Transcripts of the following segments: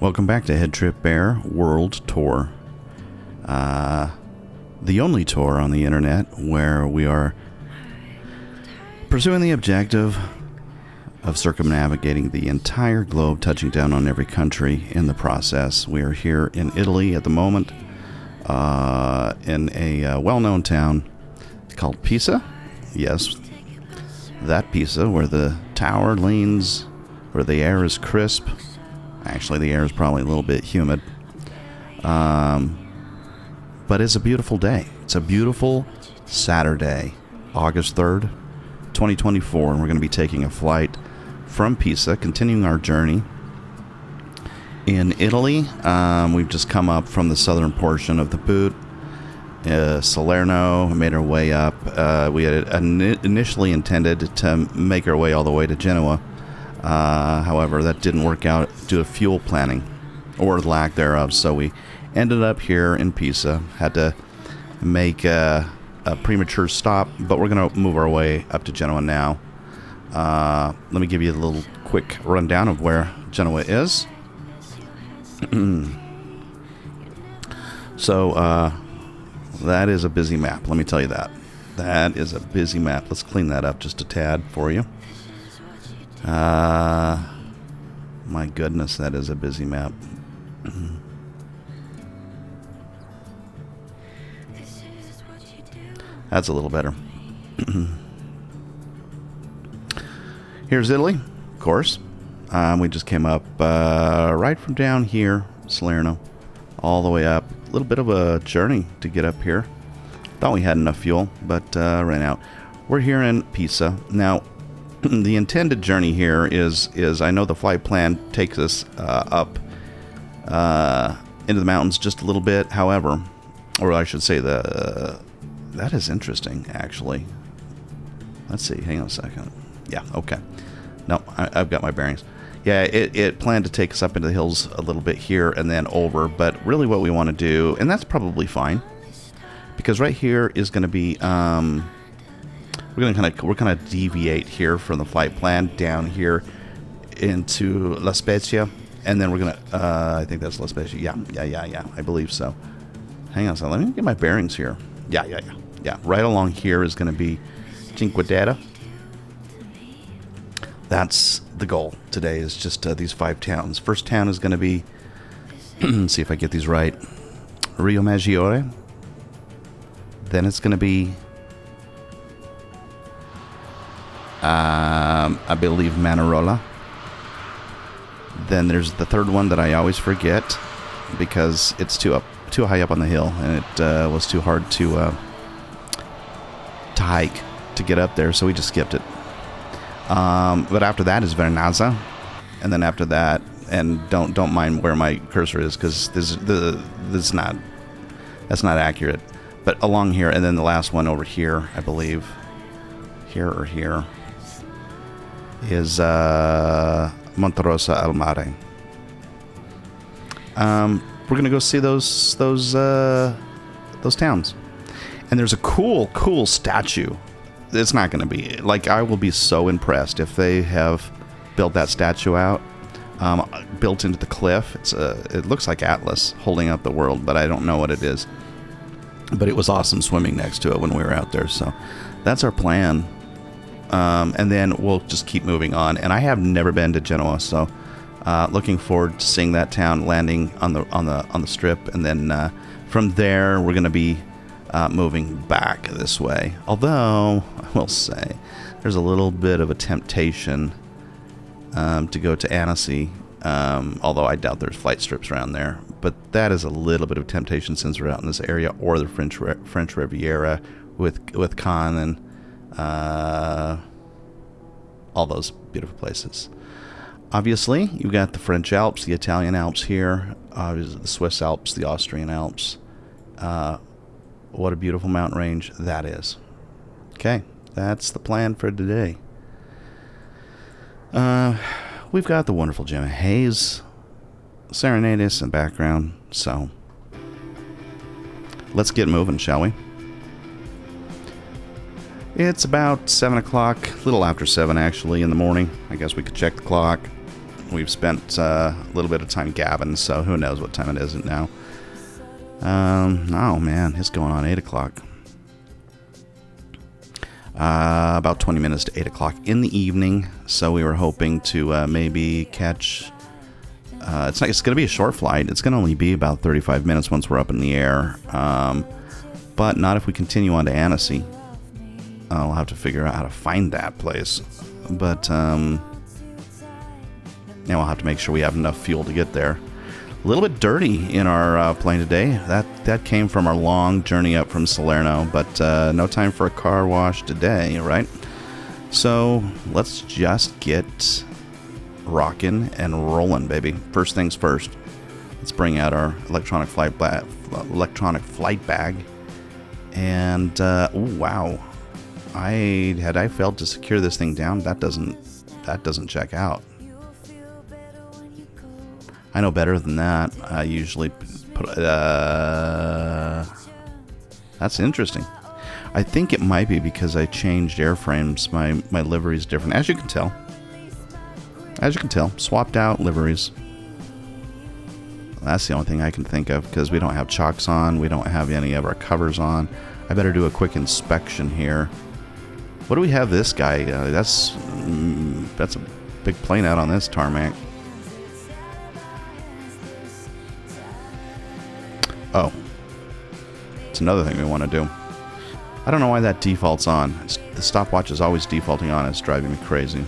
Welcome back to HeadTrip Bear World Tour. The only tour on the internet where we are pursuing the objective of circumnavigating the entire globe, touching down on every country in the process. We are here in Italy at the moment, in a well-known town called Pisa. Yes, that Pisa, where the tower leans, where the air is crisp. Actually, the air is probably a little bit humid. But it's a beautiful day. It's a beautiful Saturday, August 3rd, 2024, and we're going to be taking a flight from Pisa, continuing our journey in Italy. We've just come up from the southern portion of the boot, Salerno, made our way up. We had initially intended to make our way all the way to Genoa. However, that didn't work out due to fuel planning or lack thereof, so we ended up here in Pisa. Had to make a premature stop, but we're going to move our way up to Genoa now. Let me give you a little quick rundown of where Genoa is. So, that is a busy map, let me tell you that. That is a busy map. Let's clean that up just a tad for you. My goodness, that is a busy map. That's a little better. Here's Italy, of course. We just came up right from down here, Salerno, all the way up. A little bit of a journey to get up here. Thought we had enough fuel, but ran out. We're here in Pisa. Now, the intended journey here is I know the flight plan takes us up into the mountains just a little bit. However, or I should say that is interesting, actually. Let's see. Hang on a second. Yeah, okay. No, I've got my bearings. Yeah, it planned to take us up into the hills a little bit here and then over. But really what we want to do, and that's probably fine, because right here is going to be... we're gonna deviate here from the flight plan down here into La Spezia, and then we're gonna I think that's La Spezia. Yeah. I believe so. Hang on a second. Let me get my bearings here. Yeah. Right along here is gonna be Cinque Terre. That's the goal today. Is just these 5 towns. First town is gonna be let's see if I get these right. Rio Maggiore. Then it's gonna be I believe Manarola. Then there's the third one that I always forget because it's too high up on the hill, and it was too hard to hike to get up there, so we just skipped it. But after that is Vernazza, and then after that, and don't mind where my cursor is because that's not accurate. But along here, and then the last one over here, I believe, here is Monterosa al Mare. We're gonna go see those towns, and there's a cool statue. It's not gonna be like, I will be so impressed if they have built that statue out, built into the cliff. It looks like Atlas holding up the world, but I don't know what it is. But it was awesome swimming next to it when we were out there. So that's our plan. And then we'll just keep moving on. And I have never been to Genoa, so looking forward to seeing that town, landing on the strip, and then from there we're going to be moving back this way. Although I will say there's a little bit of a temptation to go to Annecy, although I doubt there's flight strips around there. But that is a little bit of temptation since we're out in this area, or the French Riviera with Cannes and all those beautiful places. Obviously, you've got the French Alps, the Italian Alps here, the Swiss Alps, the Austrian Alps. What a beautiful mountain range that is. Okay, that's the plan for today. We've got the wonderful Gemma Hayes serenade us in background, so let's get moving, shall we? It's about 7 o'clock, a little after 7 actually, in the morning. I guess we could check the clock. We've spent a little bit of time gabbing, so who knows what time it is now. Oh man, it's going on 8 o'clock. About 20 minutes to 8 o'clock in the evening, so we were hoping to maybe catch... it's going to be a short flight. It's going to only be about 35 minutes once we're up in the air. But not if we continue on to Annecy. I'll have to figure out how to find that place. But, yeah, we'll have to make sure we have enough fuel to get there. A little bit dirty in our plane today. That came from our long journey up from Salerno. But no time for a car wash today, right? So, let's just get rocking and rolling, baby. First things first. Let's bring out our electronic flight bag. And, oh, wow. Had I failed to secure this thing down, that doesn't check out. I know better than that. I usually put that's interesting. I think it might be because I changed airframes. My livery is different, as you can tell. Swapped out liveries. That's the only thing I can think of, because we don't have chocks on. We don't have any of our covers on. I better do a quick inspection here. What do we have this guy? That's a big plane out on this tarmac. Oh. It's another thing we want to do. I don't know why that defaults on. The stopwatch is always defaulting on. It's driving me crazy.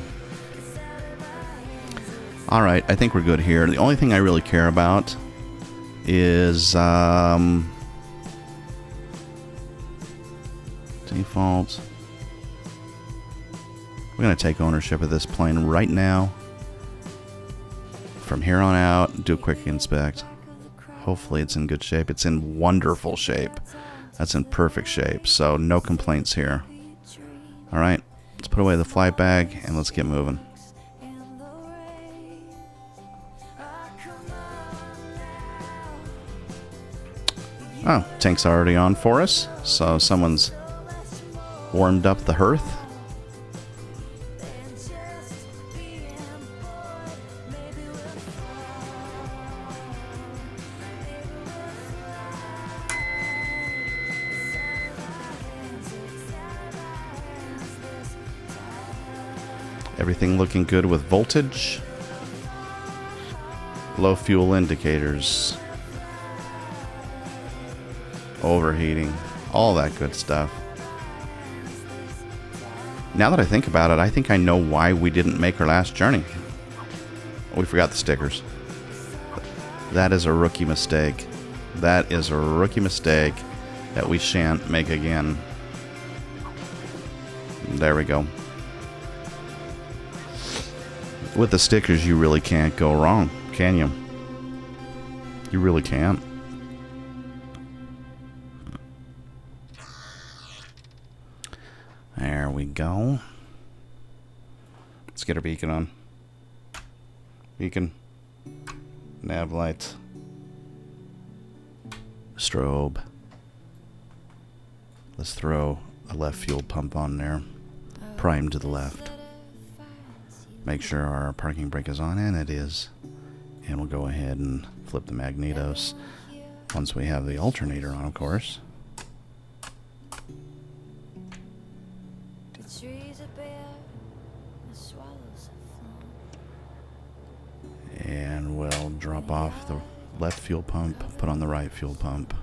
Alright, I think we're good here. The only thing I really care about is default. We're going to take ownership of this plane right now. From here on out, do a quick inspect. Hopefully it's in good shape. It's in wonderful shape. That's in perfect shape. So no complaints here. Alright, let's put away the flight bag and let's get moving. Oh, tank's already on for us. So someone's warmed up the hearth. Everything looking good with voltage. Low fuel indicators. Overheating. All that good stuff. Now that I think about it, I think I know why we didn't make our last journey. We forgot the stickers. That is a rookie mistake. That is a rookie mistake that we shan't make again. There we go. With the stickers, you really can't go wrong, can you? You really can't. There we go. Let's get our beacon on. Beacon. Nav lights. Strobe. Let's throw a left fuel pump on there. Prime to the left. Make sure our parking brake is on, and it is. And we'll go ahead and flip the magnetos once we have the alternator on, of course. And we'll drop off the left fuel pump, put on the right fuel pump,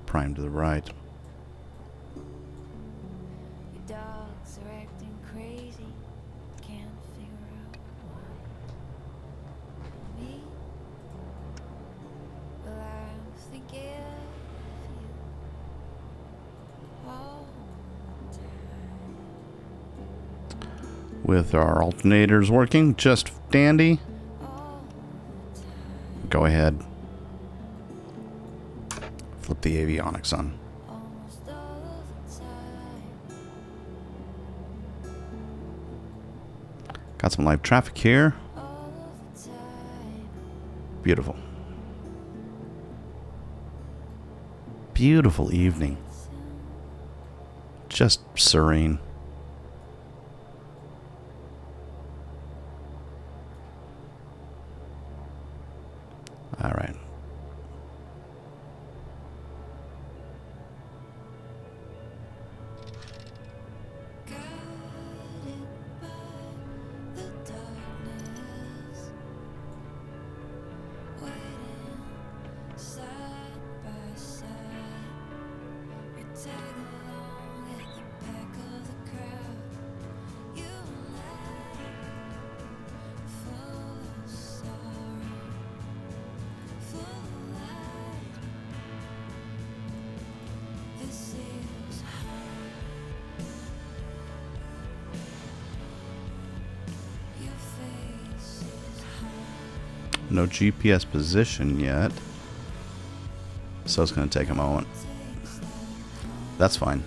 prime to the right. With our alternators working just dandy, go ahead, flip the avionics on. Got some live traffic here. Beautiful. Beautiful evening. Just serene. No GPS position yet. So it's going to take a moment. That's fine.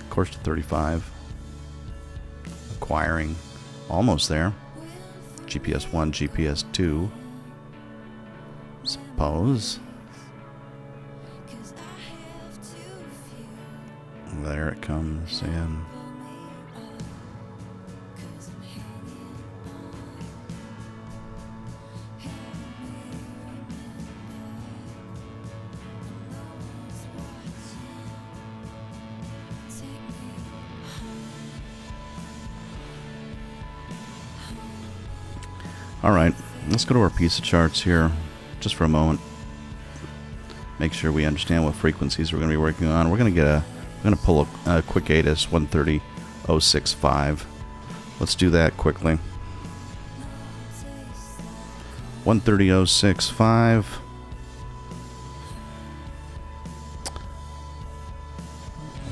Course to 35. Acquiring. Almost there. GPS 1, GPS 2. Suppose. There it comes in. Alright, let's go to our piece of charts here just for a moment. Make sure we understand what frequencies we're going to be working on. We're going to pull a quick ATIS 130.065. Let's do that quickly. 130.065.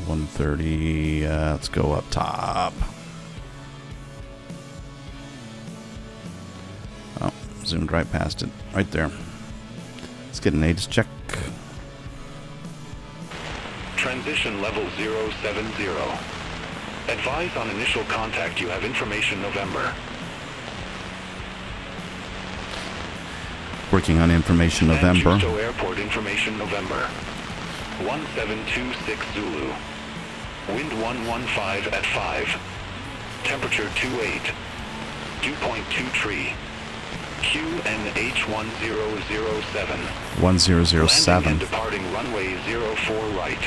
Let's go up top. Oh, zoomed right past it. Right there. Let's get an ATIS check. Transition level 070. Advise on initial contact. You have information November. Working on information November. San Justo Airport information November. 1726 Zulu. Wind 115 at 5. Temperature 28. Dew point 2 tree. QNH 1007. 1007. Landing and departing runway 04 right.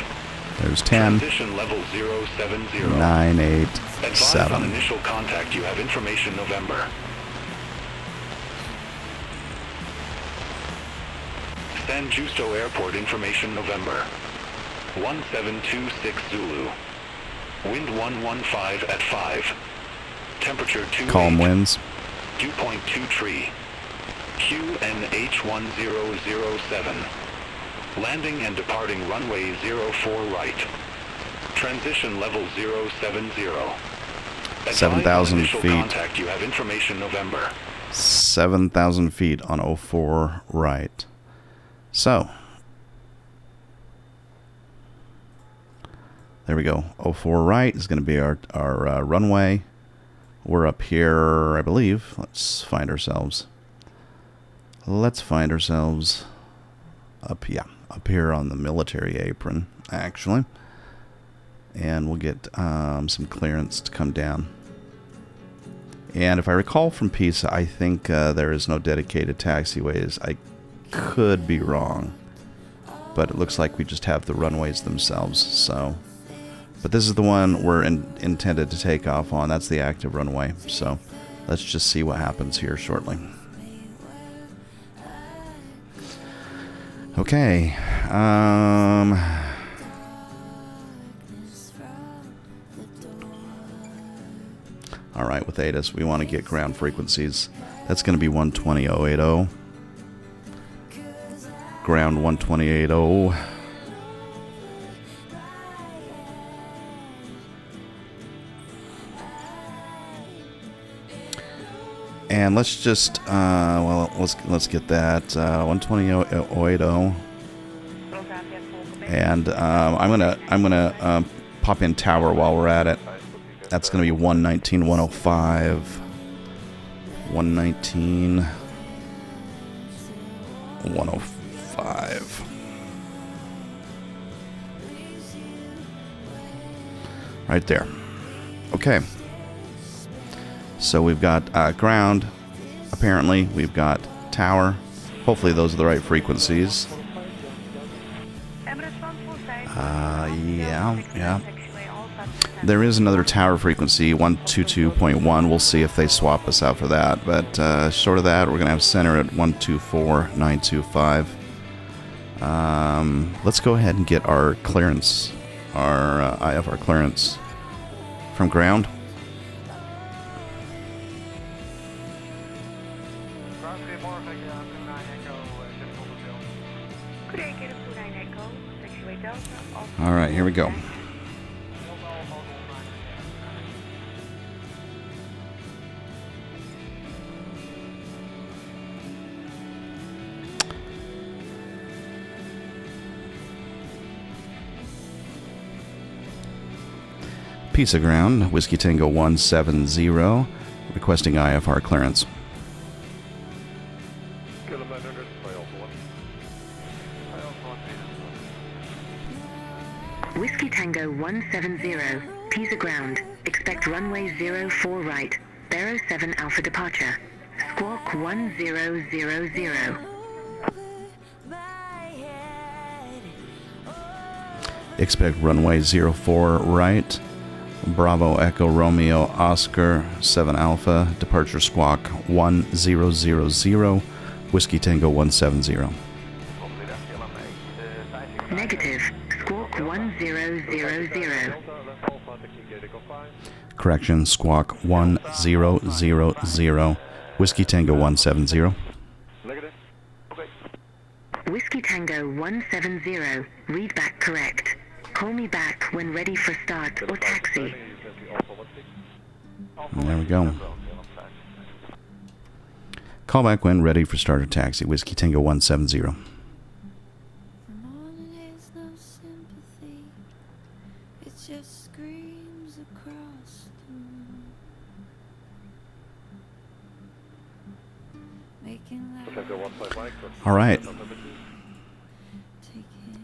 There's 10. Transition level 070. 987. Advise on initial contact. You have information November. San Justo Airport information November. 1726 Zulu. Wind 115 at 5. Temperature 28. Calm winds. Dew point 2 tree. QNH 1007. Landing and departing runway 04 right. Transition level 070. 7,000 feet. Contact. You have information November. 7,000 feet on 04 right. So, there we go. 04 right is going to be our runway. We're up here, I believe. Let's find ourselves. Let's find ourselves up here on the military apron, actually. And we'll get some clearance to come down. And if I recall from PISA, I think there is no dedicated taxiways. I could be wrong, but it looks like we just have the runways themselves. So, but this is the one we're intended to take off on. That's the active runway. So let's just see what happens here shortly. Okay. All right, with ATIS, we want to get ground frequencies. That's going to be 120.080. Ground 128.0. And let's just let's get that 120.080. And I'm gonna pop in tower while we're at it. That's gonna be 119.105. 119.105. Right there. Okay. So we've got ground. Apparently, we've got tower. Hopefully, those are the right frequencies. Yeah. There is another tower frequency, 122.1. We'll see if they swap us out for that. But short of that, we're going to have center at 124.925. Let's go ahead and get our clearance, our IFR clearance from ground. All right, here we go. Piece of ground, Whiskey Tango 170, requesting IFR clearance. Whiskey Tango 170, Pisa ground. Expect runway 04 right, Barrow 7 Alpha departure. Squawk 1000. Expect runway 04 right, Bravo Echo Romeo Oscar 7 Alpha, departure squawk 1000, Whiskey Tango 170. Negative, squawk 1000. Correction, squawk 1000, Whiskey Tango 170. Whiskey Tango 170, read back correct. Call me back when ready for start or taxi. There we go. Call back when ready for start or taxi, Whiskey Tango 170. All right.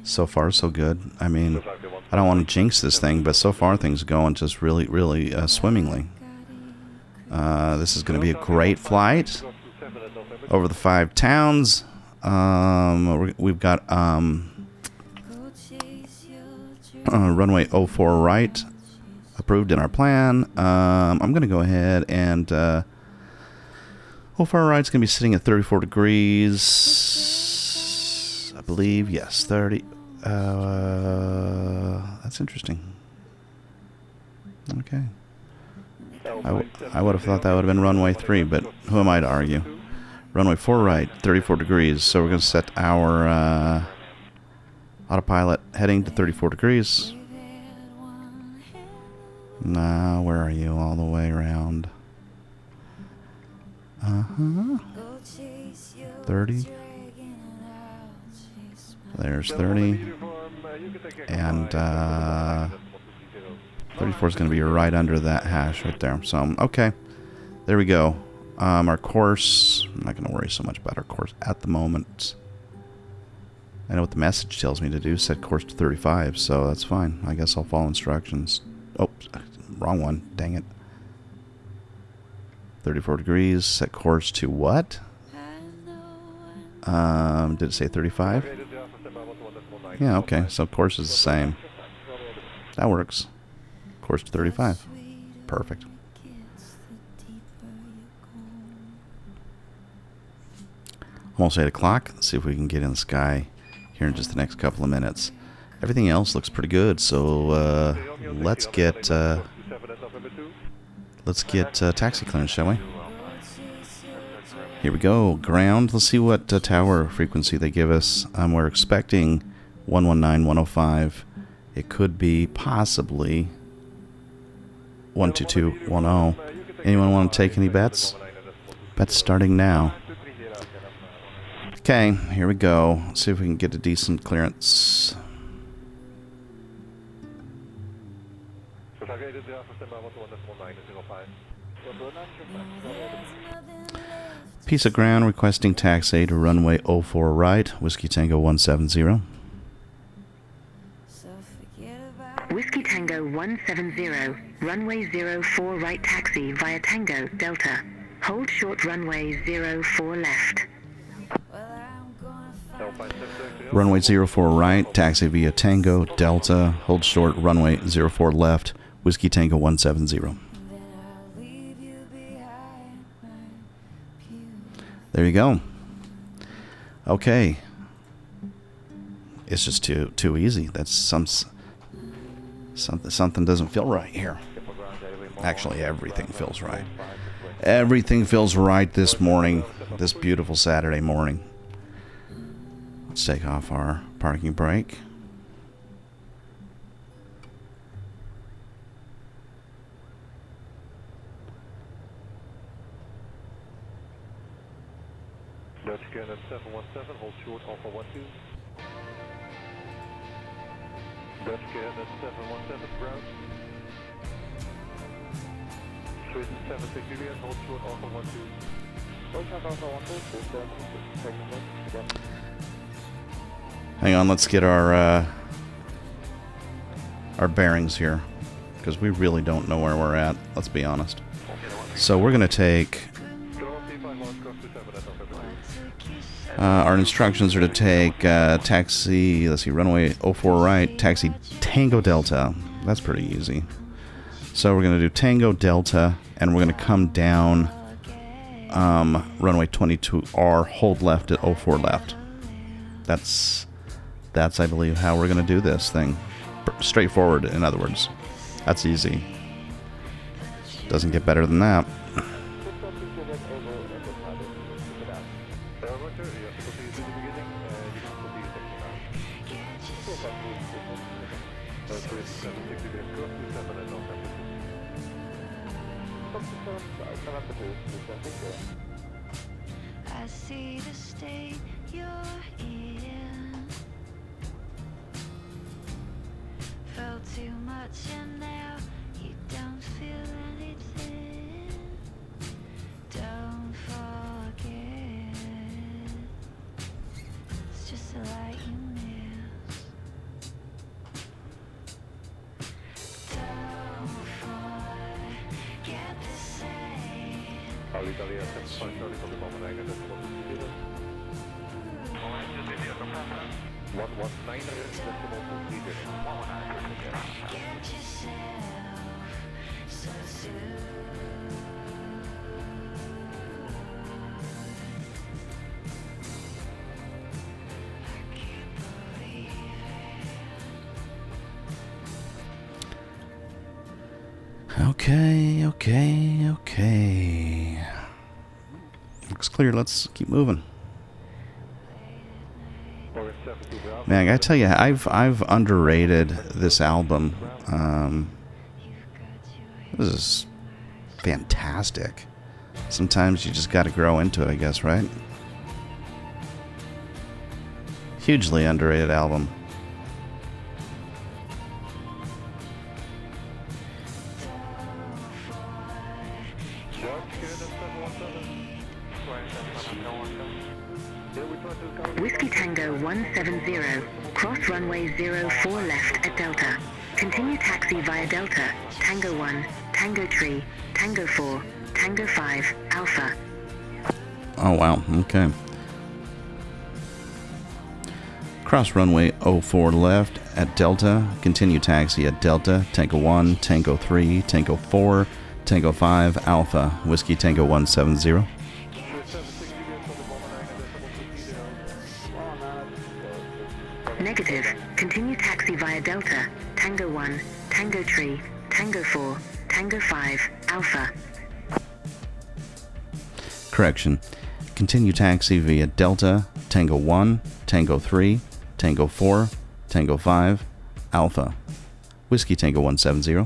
So far, so good. I mean, I don't want to jinx this thing, but so far things are going just really, really swimmingly. This is going to be a great flight over the 5 towns. We've got runway 04 right approved in our plan. I'm going to go ahead and 04 right's going to be sitting at 34 degrees. I believe, yes, 30. That's interesting. Okay. I would have thought that would have been runway 3, but who am I to argue? Runway 4 right, 34 degrees. So we're going to set our autopilot heading to 34 degrees. Now, where are you? All the way around. 30. There's 30. And 34 is going to be right under that hash right there. So, okay. There we go. Our course, I'm not going to worry so much about our course at the moment. I know what the message tells me to do, set course to 35, so that's fine. I guess I'll follow instructions. Oh, wrong one. Dang it. 34 degrees, set course to what? Did it say 35? Yeah, okay, so course is the same. That works. Course to 35. Perfect. Almost 8 o'clock. Let's see if we can get in the sky here in just the next couple of minutes. Everything else looks pretty good, so let's get taxi clearance, shall we? Here we go. Ground. Let's see what tower frequency they give us. We're expecting 119, 105. It could be possibly 12210. Anyone want to take any bets? Bets starting now. Okay, here we go. Let's see if we can get a decent clearance. Piece of ground requesting taxi to runway 04 right, Whiskey Tango 170. Whiskey Tango 170, runway 04 right taxi via Tango Delta. Hold short runway 04 left. Runway 04 right, taxi via Tango Delta. Hold short runway 04 left, Whiskey Tango 170. There you go. Okay. It's just too easy. That's something doesn't feel right here. Actually, everything feels right. Everything feels right this morning, this beautiful Saturday morning. Let's take off our parking brake. Dutch Cannon 717, hold short, Alpha 12. Dutch Cannon 717, ground. 76 Juliet, hold short, Alpha 12. Hang on, let's get our bearings here, because we really don't know where we're at. Let's be honest. So we're gonna take. Our instructions are to take taxi. Let's see, runway 04 right, taxi Tango Delta. That's pretty easy. So we're gonna do Tango Delta, and we're gonna come down runway 22R, hold left at 04 left. That's I believe how we're gonna do this thing. Straightforward, in other words. That's easy. Doesn't get better than that. I see the state you're in. Felt too much and now you don't feel anything. Don't forget, it's just a light you miss. Don't forget the same. Italia 75 Charlie for the bomber 9 decimal 20. 119 decimal 20. Get yourself so soon. I can't believe Okay, okay. Looks clear. Let's keep moving. Man, I gotta tell you, I've underrated this album. This is fantastic. Sometimes you just gotta grow into it, I guess, right? Hugely underrated album. Whiskey Tango 170, cross runway 04 left at Delta. Continue taxi via Delta, Tango 1, Tango Tree, Tango 4, Tango 5, Alpha. Oh, wow. Okay. Cross runway 04 left at Delta. Continue taxi at Delta, Tango 1, Tango 3, Tango 4, Tango 5, Alpha. Whiskey Tango 170. Negative. Continue taxi via Delta, Tango 1, Tango Tree, Tango 4, Tango 5, Alpha. Correction. Continue taxi via Delta, Tango 1, Tango 3, Tango 4, Tango 5, Alpha. Whiskey Tango 170. There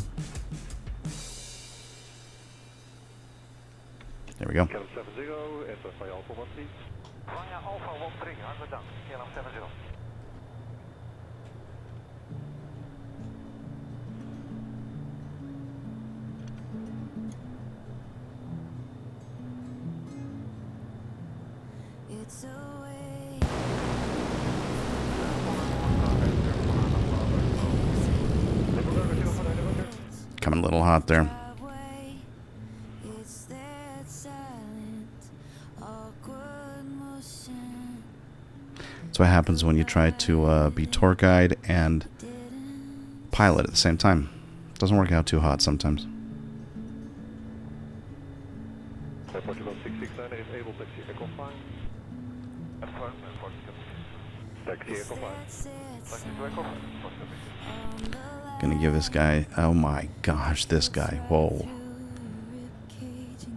we go. KLM 70, enter by Alpha 1 please. Via Alpha 13, hartelijk dank. KLM 70. it's a way. Coming a little hot there. It's that silent, awkward motion. That's what happens when you try to be tour guide and pilot at the same time. Doesn't work out too hot sometimes. Portugal 669 is able taxi Echo 5. Affirm and Portugal. Taxi Echo 5. Taxi to Echo 5. Gonna give this guy, oh my gosh, this guy, whoa.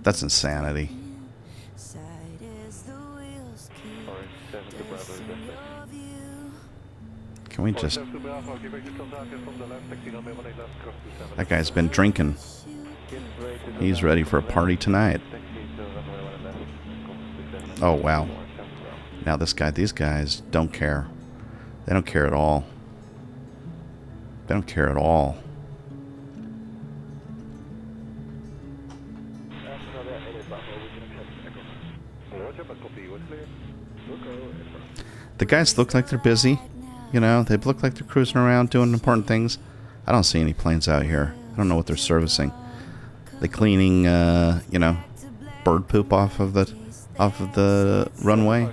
That's insanity. Sight as the wheels keep Sorry, 7 to Bravo is Can we just, 7 to Bravo, give exit contact from the left, taxi runway 18 left, cross to 7. that guy's been drinking. He's ready for a party tonight. Taxi to runway 1 left, cross to 7. Oh wow. Now these guys don't care. They don't care at all. They don't care at all. The guys look like they're busy. You know, they look like they're cruising around doing important things. I don't see any planes out here. I don't know what they're servicing. They cleaning, you know, bird poop off of the runway.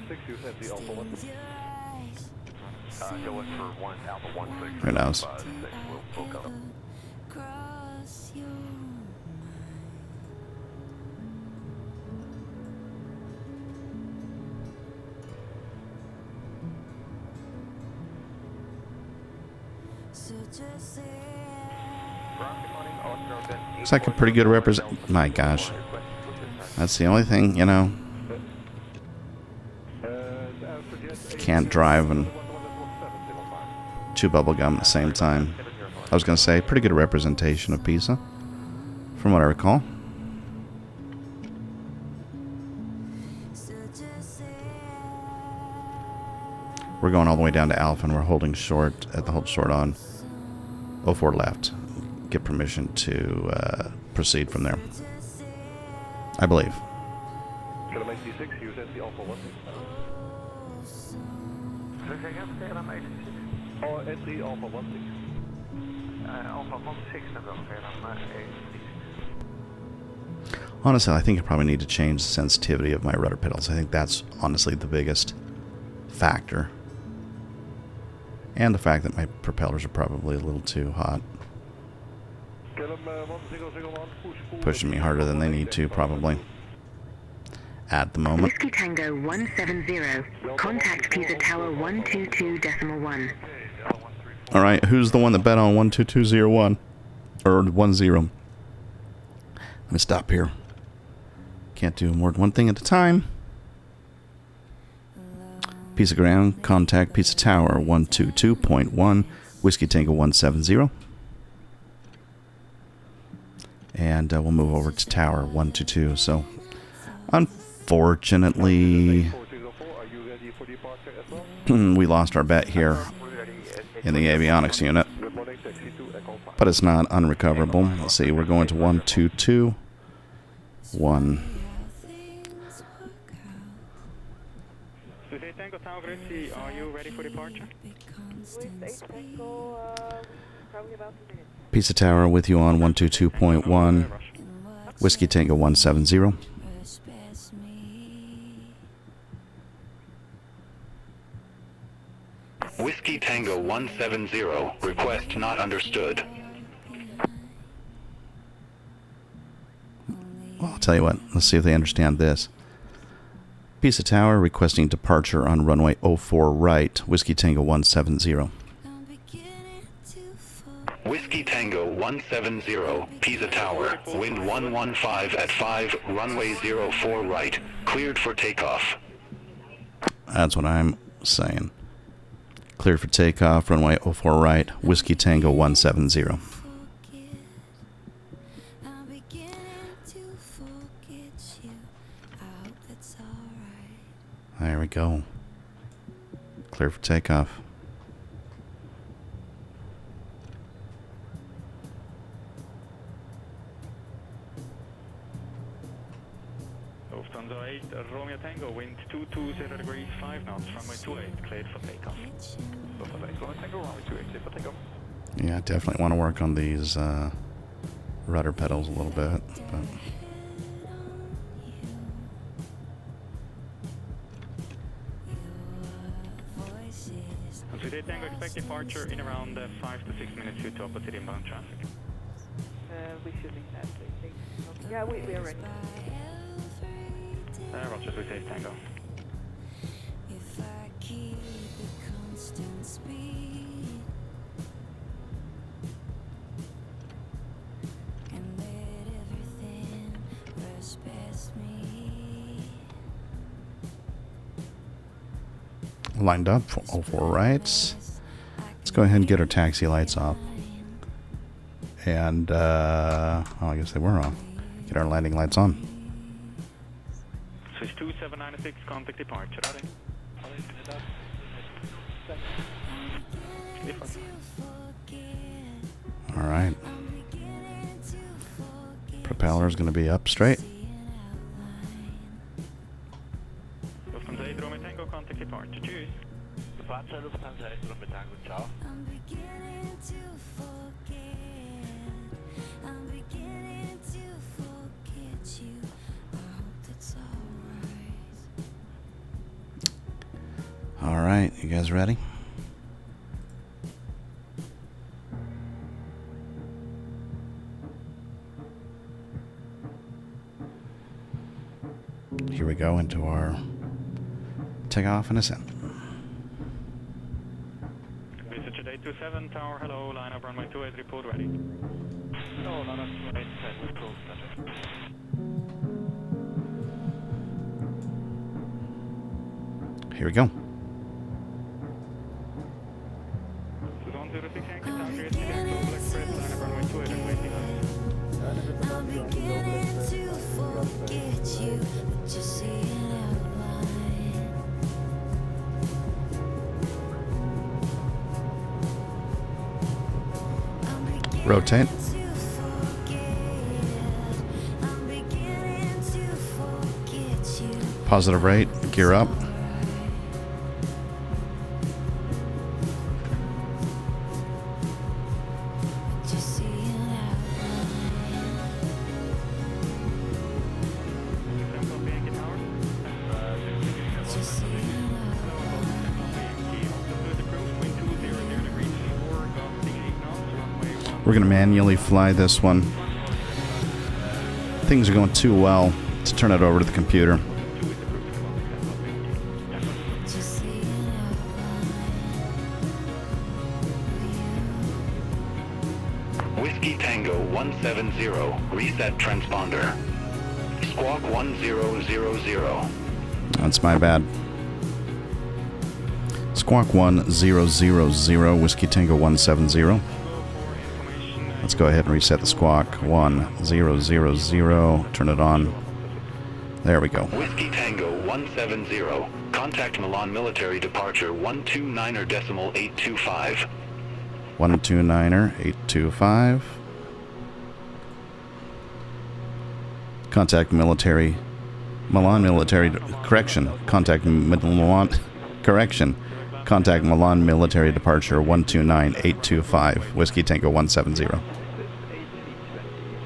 Who knows? Looks like a pretty good represent. My gosh. That's the only thing, you know. You can't drive and chew bubblegum at the same time. I was going to say, pretty good representation of Pisa, from what I recall. We're going all the way down to Alpha, and we're holding short at the hold short on 04 left. Get permission to proceed from there, I believe. Honestly, I think I probably need to change the sensitivity of my rudder pedals. I think that's honestly the biggest factor. And the fact that my propellers are probably a little too hot. Pushing me harder than they need to, probably. At the moment. Whiskey Tango 170. Contact Pisa Tower 122.1. Alright, who's the one that bet on 12201? Or 10? Let me stop here. Can't do more than one thing at a time. Pisa ground, contact Pisa Tower 122.1, Whiskey Tango 170. And we'll move over to Tower 122. So, unfortunately, we lost our bet here in the avionics unit. But it's not unrecoverable. Let's see, we're going to 122.1. Are you ready for departure? Pisa Tower with you on 122.1. Whiskey Tango 170. Whiskey Tango 170. Request not understood. Well, I'll tell you what. Let's see if they understand this. Pisa Tower requesting departure on runway 04 right. Whiskey Tango 170. Whiskey Tango 170, Pisa Tower, wind 115 at 5, runway 04 right, cleared for takeoff. That's what I'm saying. Cleared for takeoff, runway 04 right, Whiskey Tango 170. There we go. Clear for takeoff. Lufthansa 8, Romeo Tango, wind 220 degrees, 5 knots, runway 28, cleared for takeoff. Lufthansa 8, Romeo Tango, runway 28, cleared for takeoff. Yeah, I definitely want to work on these rudder pedals a little bit. But Today Tango, expect departure in around 5 to 6 minutes due to opposite inbound traffic. We should be that, I think. Yeah, we are ready. Roger, we say Tango. If I keep a constant speed and let everything rush past me. lined up for 04 rights. Let's go ahead and get our taxi lights off. And, oh, I guess they were off. Get our landing lights on. Switch 2796, contact departure. Alright. Propeller's going to be up straight. Lufthansa 8, runway Tango, contact departure. Tschüss. Departure Lufthansa 1 Runway Tango, ciao. I'm beginning to forget. I'm beginning to forget you. I hope that's alright. All right, you guys ready? Here we go into our takeoff and ascent. Visit today 27 Tower, hello, line up runway 28, report ready. No, line up 28, report ready. Here we go. 106 Yankee Tower, Global Express, line up runway 28 and waiting on. I'm beginning to forget you, but you see it outline. I'm beginning Rotate. to forget. I'm beginning to forget you. Positive rate. Gear up. But you see it outline. Copy Yankee Tower. But you see it outline. Copy Yankee, altitude approved, wind 200 degrees 4, gusting 8 knots, runway 1. We're going to manually fly this one. Things are going too well to turn it over to the computer. But you see it outline. Whiskey Tango 170, reset transponder. Squawk 1000. That's my bad. Squawk 1000, Whiskey Tango 170. Let's go ahead and reset the squawk. 1000. Turn it on. There we go. Whiskey Tango 170, contact Milan military departure 129.825. 129er825. Contact military. Milan military. Correction. Contact Milan. Correction. Contact Milan military departure 129.825. Whiskey Tango 170.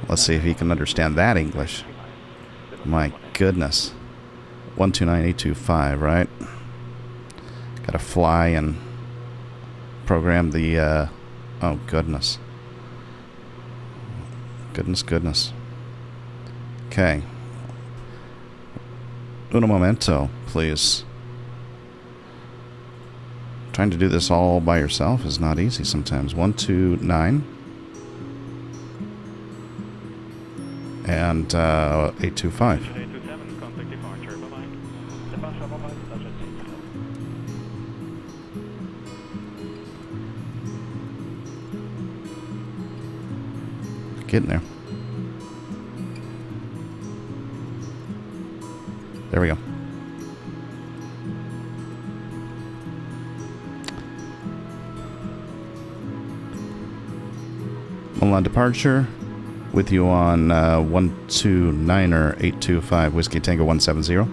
Let's see if he can understand that English. My goodness. 129.825, right? Gotta fly and program the, oh goodness. Goodness. Okay. Uno momento, please. Trying to do this all by yourself is not easy sometimes. 129 and 825. 827, contact departure, bye-bye. Departure, bye-bye. Departure, Getting there. There we go. Milan departure. With you on 129er825 Whiskey Tango 170.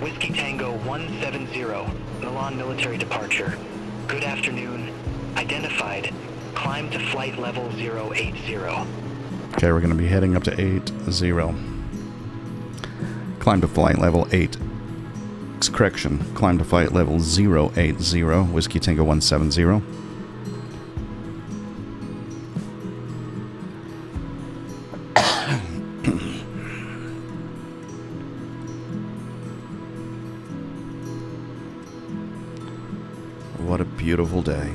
Whiskey Tango 170, Milan military departure. Good afternoon. Identified. Climb to flight level 080. Okay, we're going to be heading up to 80. Climb to flight level 8. Correction. Climb to flight level 080. Whiskey Tango 170. What a beautiful day.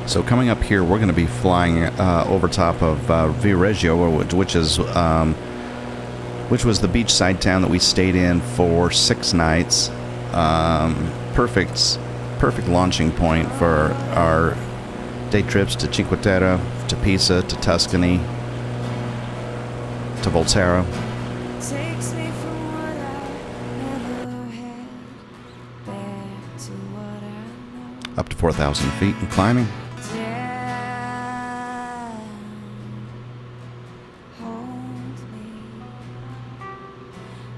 So coming up here, we're going to be flying over top of Viareggio, which was the beachside town that we stayed in for 6 nights. Perfect launching point for our day trips to Cinque Terre, to Pisa, to Tuscany, to Volterra. Takes me from what I never had back to what I know. Up to 4,000 feet and climbing. Down, hold me,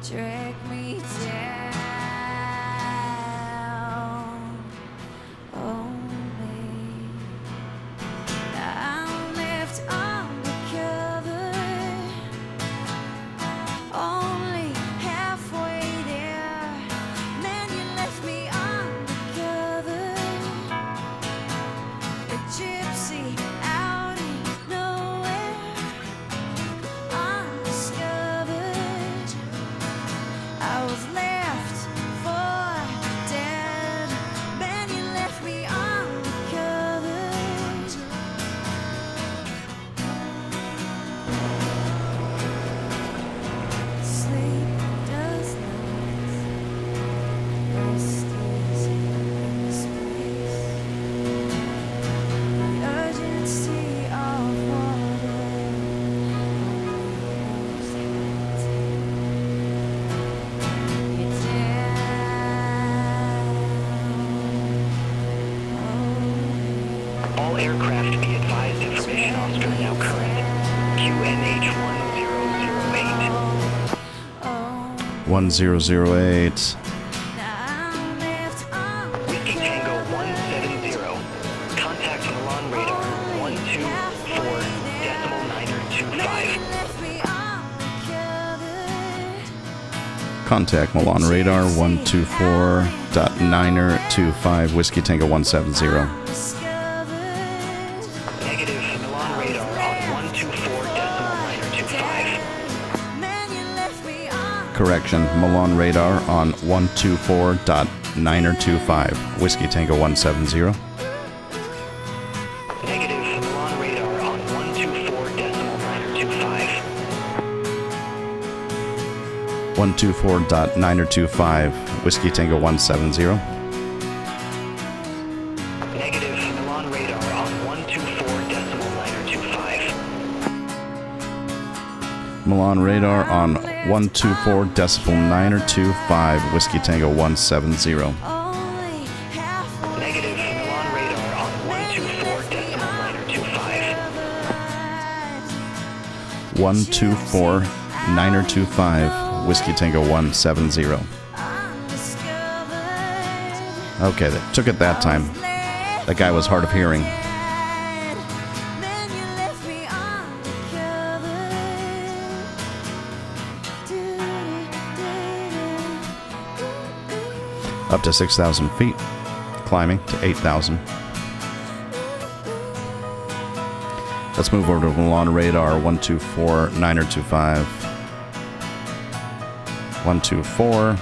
drag me down, hold me. I'm left uncovered, only halfway there. Man, you left me uncovered. A gypsy out in nowhere, undiscovered. I was left for dead. Man, you left me uncovered. Sleep does not rest is in this place. The urgency of water almost had you down. All aircraft be advised information Oscar now current. QNH 1008. 1008. I'm left Whiskey Tango 170. Contact Milan radar 124.925. left me uncovered. Contact Milan radar 124.925, Whiskey Tango 170. Negative Milan radar on 124.925. Correction, Milan radar on 124.925, Whiskey Tango 170. Negative Milan radar on 124.925. 124.925, Whiskey Tango 170. Negative Milan radar on 124.925. Milan radar on 124.925, Whiskey Tango 170. Negative Milan radar on 124.925. 124.925, Whiskey Tango 170. Okay, they took it that time. That guy was hard of hearing. Up to 6,000 feet, climbing to 8,000. Let's move over to Milan radar 124.925. 124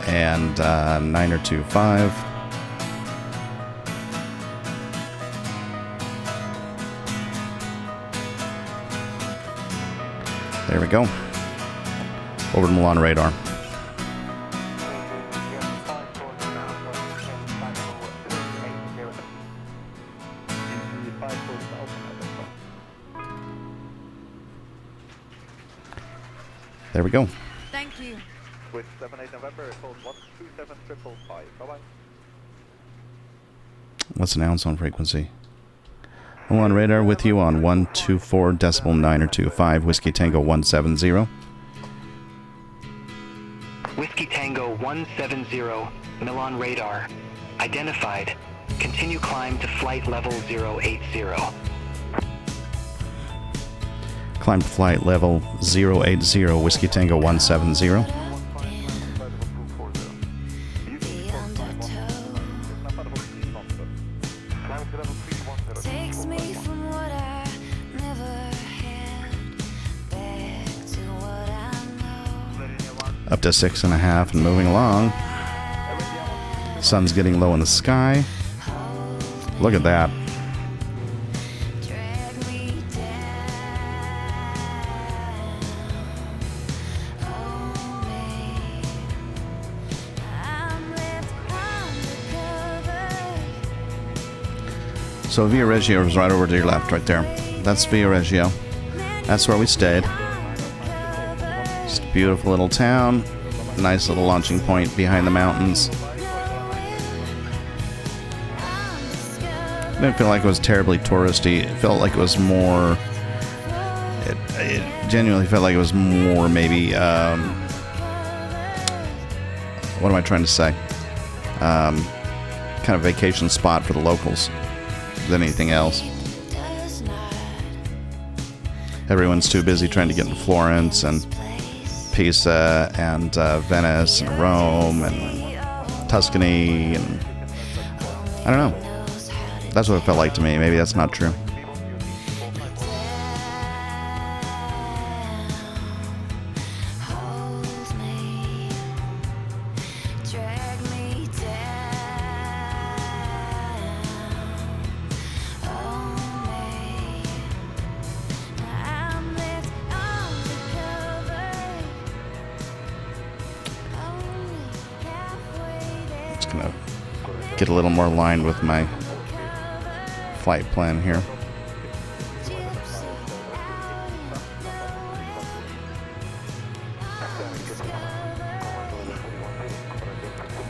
and 925. There we go. Over to Milan radar. There we go. Thank you. With 78 November, code 127555. Bye-bye. Let's announce on frequency. Milan radar with you on 124.925, Whiskey Tango 170. Whiskey Tango 170, Milan radar. Identified. Continue climb to flight level 080. Climb to flight level 080, Whiskey Tango 170. Takes me from what I never had back to what I know. Up to 6.5 and moving along. Sun's getting low in the sky. Look at that. drag me down. Hold me. I'm left undercover. So Via Reggio is right over to your left, right there. That's Via Reggio. That's where we stayed. Just a beautiful little town. Nice little launching point behind the mountains. Didn't feel like it was terribly touristy. It felt like it was more... It genuinely felt like it was more maybe... what am I trying to say? Kind of vacation spot for the locals than anything else. Everyone's too busy trying to get into Florence and Pisa and Venice and Rome and Tuscany and I don't know. That's what it felt like to me. Maybe that's not true. Just gonna get a little more aligned with my flight plan here.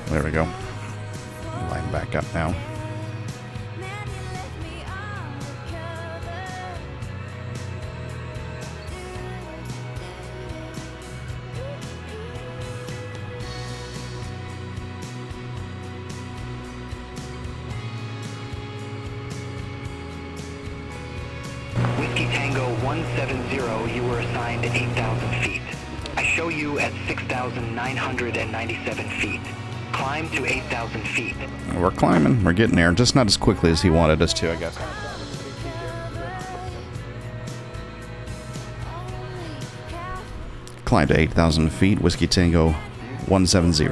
There we go. Line back up now. Whiskey Tango 170, you were assigned 8,000 feet. I show you at 6,997 feet. Climb to 8,000 feet. We're climbing. We're getting there. Just not as quickly as he wanted us to, I guess. Climb to 8,000 feet. Whiskey Tango 170.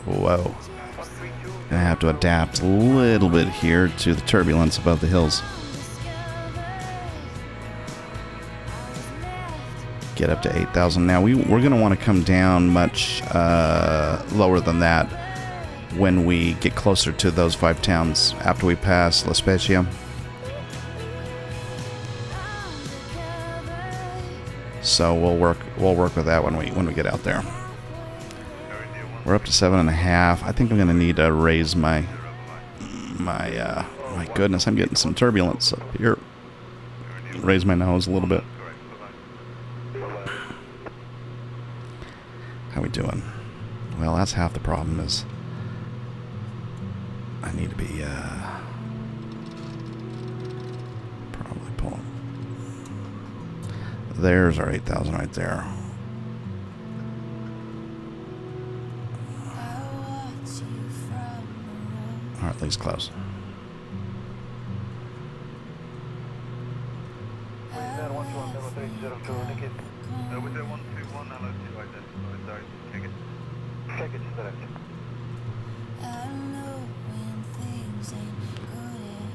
Whoa. Gonna have to adapt a little bit here to the turbulence above the hills. Get up to 8,000. Now we're going to want to come down much lower than that when we get closer to those 5 towns after we pass La Spezia. So we'll work with that when we get out there. We're up to 7.5. I think I'm going to need to raise my goodness, I'm getting some turbulence up here. Raise my nose a little bit. How we doing? Well, that's half the problem is I need to be probably pulling. There's our 8,000 right there. Or at least close.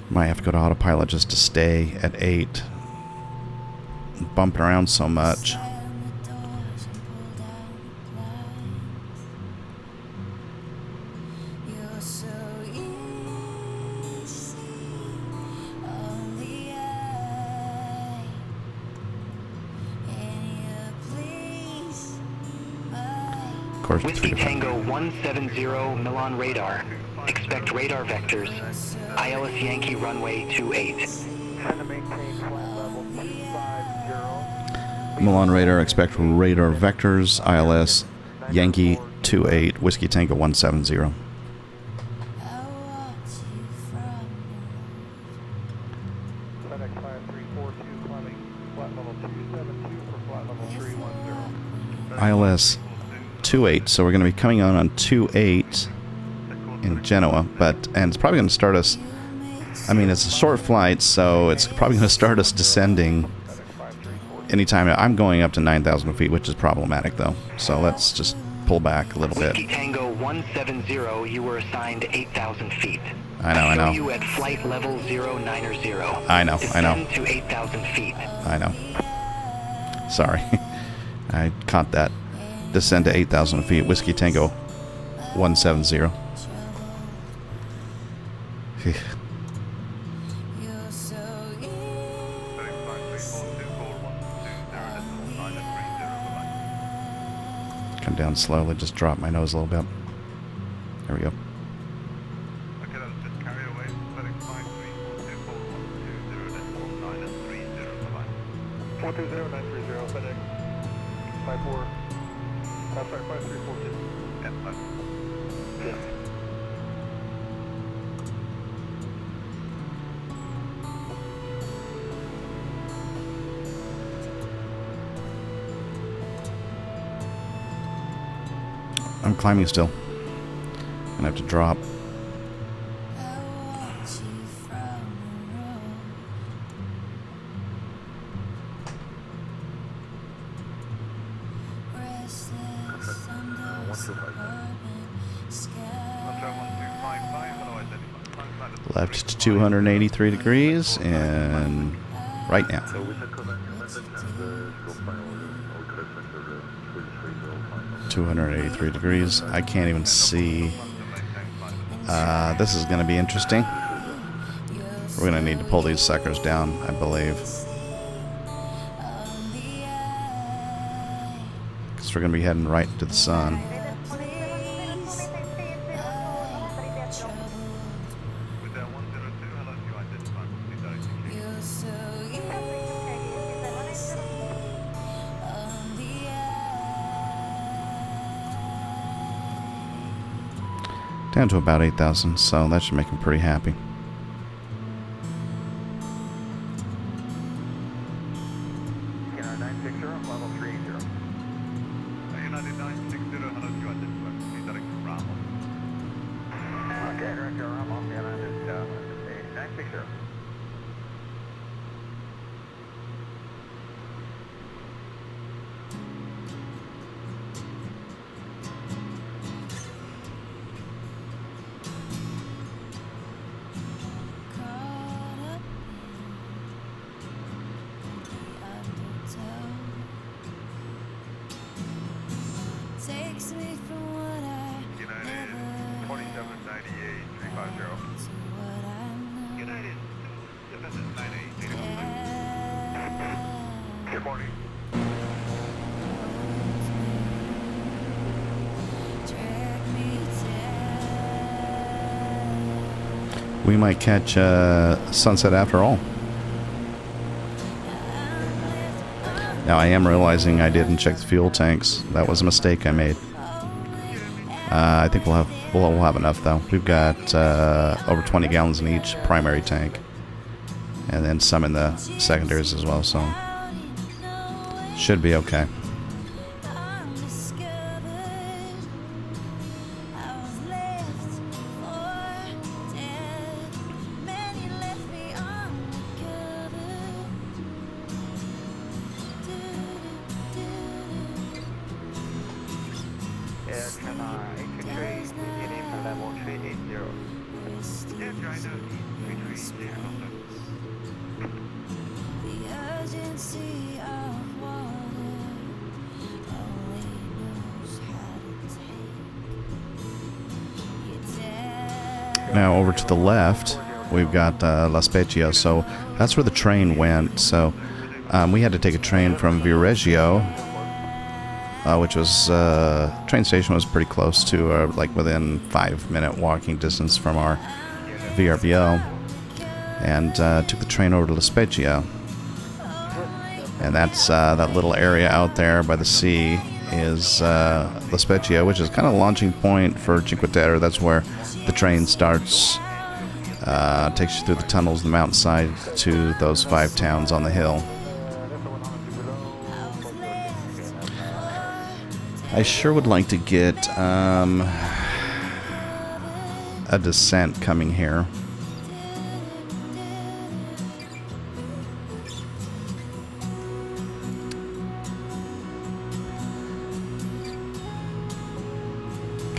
Might have to go to autopilot just to stay at 8. Bumping around so much. Whiskey Tango 170, Milan radar. Expect radar vectors. ILS Yankee runway 28. Milan radar, expect radar vectors. ILS Yankee 28, Whiskey Tango 170. ILS 28, so we're going to be coming on 28 in Genoa, and it's probably going to start us, I mean, it's a short flight, so it's probably going to start us descending anytime. I'm going up to 9,000 feet, which is problematic, though, so let's just pull back a little bit. Whiskey Tango 170, you were assigned 8,000 feet. I know, I know. Show you at flight level 090. I know, I know. Descend to 8,000 feet. I know. Sorry. I caught that. Descend to 8,000 feet. Whiskey Tango 170. Come down slowly, just drop my nose a little bit. There we go. Okay, that was just carry away. Setting 420-930, FedEx 54, sorry, 5342. Yeah, 5. Yeah. I'm climbing still. Gonna have to drop. Left to 283 degrees and right now. 283 degrees. I can't even see. This is going to be interesting. We're going to need to pull these suckers down, I believe. Because we're going to be heading right to the sun. Down to about 8,000, so that should make him pretty happy. Takes me from what I United 2798 350. United 798 Good morning. We might catch sunset after all. Now I am realizing I didn't check the fuel tanks. That was a mistake I made. I think we'll have enough though. We've got over 20 gallons in each primary tank, and then some in the secondaries as well. So should be okay. Now over to the left, we've got La Spezia, so that's where the train went. So we had to take a train from Viareggio, which was train station was pretty close to like within 5-minute walking distance from our VRBO, and took the train over to La Spezia, and that's that little area out there by the sea is La Spezia, which is kind of a launching point for Cinque Terre. That's where the train starts, takes you through the tunnels, the mountainside, to those 5 towns on the hill. I sure would like to get a descent coming here.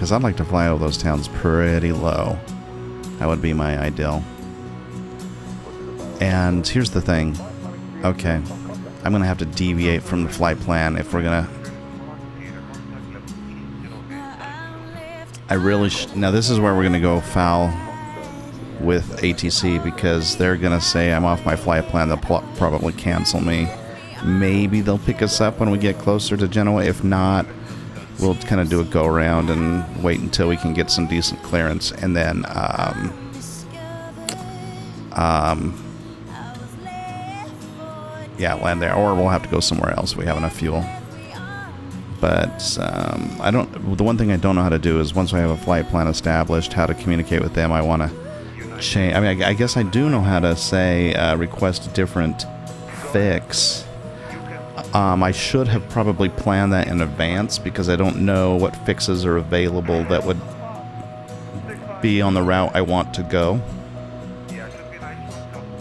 because I'd like to fly over those towns pretty low. That would be my ideal. And here's the thing. Okay, I'm going to have to deviate from the flight plan if we're going to... I really now this is where we're going to go foul with ATC, because they're going to say I'm off my flight plan. They'll probably cancel me. Maybe they'll pick us up when we get closer to Genoa. If not, we'll kind of do a go around and wait until we can get some decent clearance, and then yeah, land there, or we'll have to go somewhere else if we have enough fuel. But I don't. The one thing I don't know how to do is, once I have a flight plan established, how to communicate with them. I want to change. I mean, I guess I do know how to say request a different fix. I should have probably planned that in advance, because I don't know what fixes are available that would be on the route I want to go.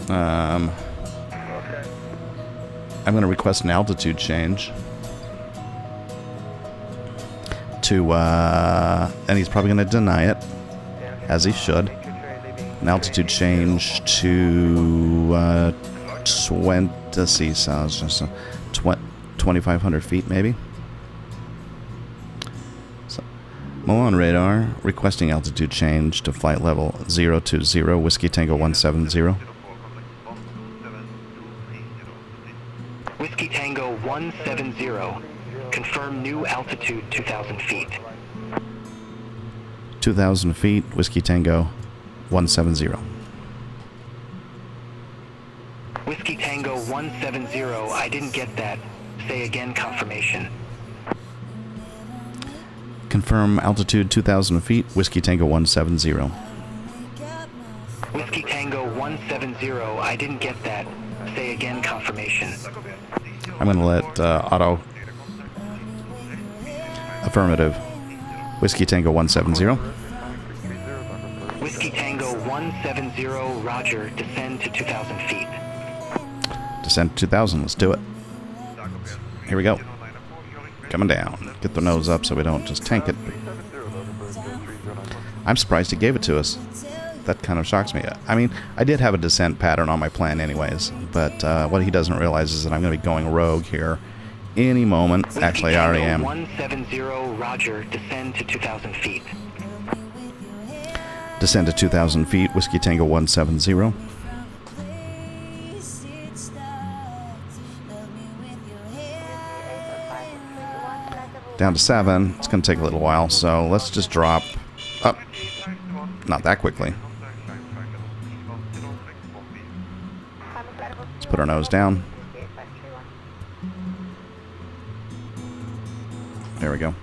I'm going to request an altitude change to, and he's probably going to deny it, as he should. An altitude change to 2,500 feet, maybe. So, Milan radar requesting altitude change to flight level 020, Whiskey Tango 170. Whiskey Tango 170. Confirm new altitude 2,000 feet. 2,000 feet, Whiskey Tango 170. Whiskey Tango 170. I didn't get that. Say again confirmation. Confirm altitude 2,000 feet, Whiskey Tango 170. Whiskey Tango 170. I didn't get that. Say again confirmation. I'm going to let auto... Affirmative. Whiskey Tango 170. Whiskey Tango 170, roger. Descend to 2,000 feet. Descend to 2,000. Let's do it. Here we go. Coming down. Get the nose up so we don't just tank it. I'm surprised he gave it to us. That kind of shocks me. I mean, I did have a descent pattern on my plan anyways, but what he doesn't realize is that I'm going to be going rogue here any moment. Whiskey Actually, I already am. 170, roger. Descend to 2,000 feet. Descend to 2,000 feet, Whiskey Tango 170. Down to 7. It's going to take a little while, so let's just drop up. Not that quickly. Let's put our nose down. There we go.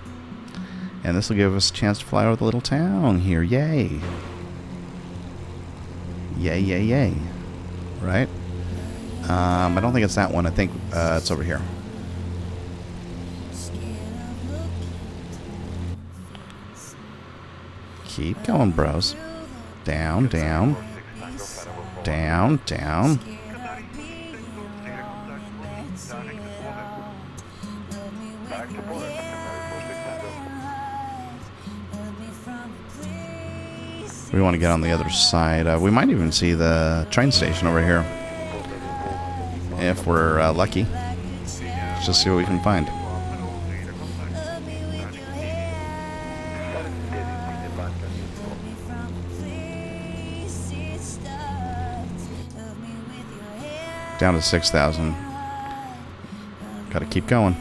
And this will give us a chance to fly over the little town here. Yay. Yay, yay, yay. Right? I don't think it's that one. I think it's over here. Keep going, bros. Down, down. Down, down. We want to get on the other side. We might even see the train station over here, if we're lucky. Let's just see what we can find. Down to 6,000. Gotta keep going.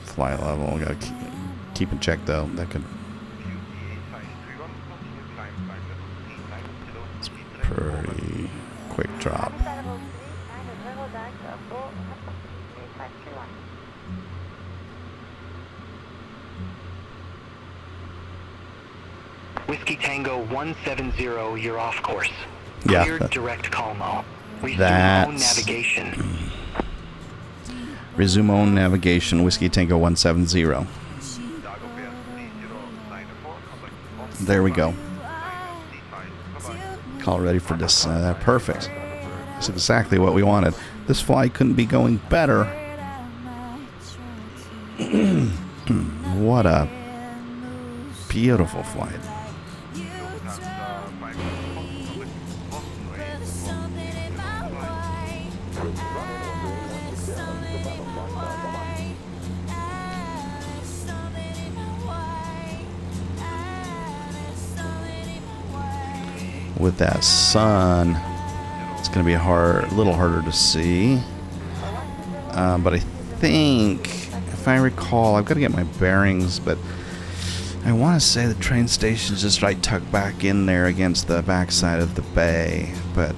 Fly level. Gotta keep in check though. That could... It's pretty quick drop. Whiskey Tango 170, you're off course. Yeah. Cleared direct Calmo. Resume That's... own navigation. Resume own navigation, Whiskey Tango 170. There we go. Call ready for this. Perfect. That's exactly what we wanted. This flight couldn't be going better. What a beautiful flight. With that sun, it's going to be a little harder to see. But I think, if I recall, I've got to get my bearings, but I want to say the train station's just right tucked back in there against the backside of the bay. But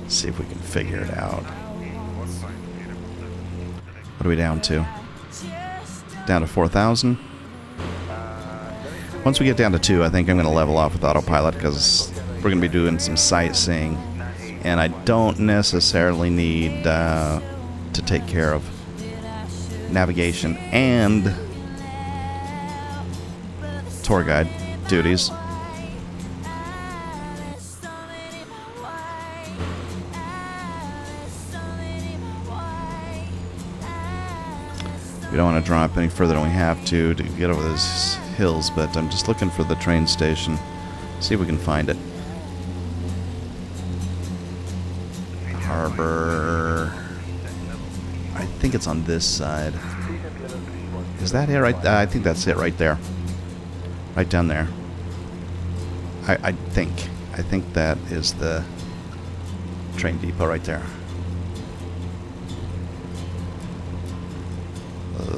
see if we can figure it out. What are we down to? Down to 4,000? Once we get down to 2, I think I'm going to level off with autopilot because we're going to be doing some sightseeing. And I don't necessarily need to take care of navigation and tour guide duties. We don't want to drop any further than we have to get over those hills, but I'm just looking for the train station. See if we can find it. Harbor. I think it's on this side. Is that it right? I think that's it right there. Right down there. I think that is the train depot right there.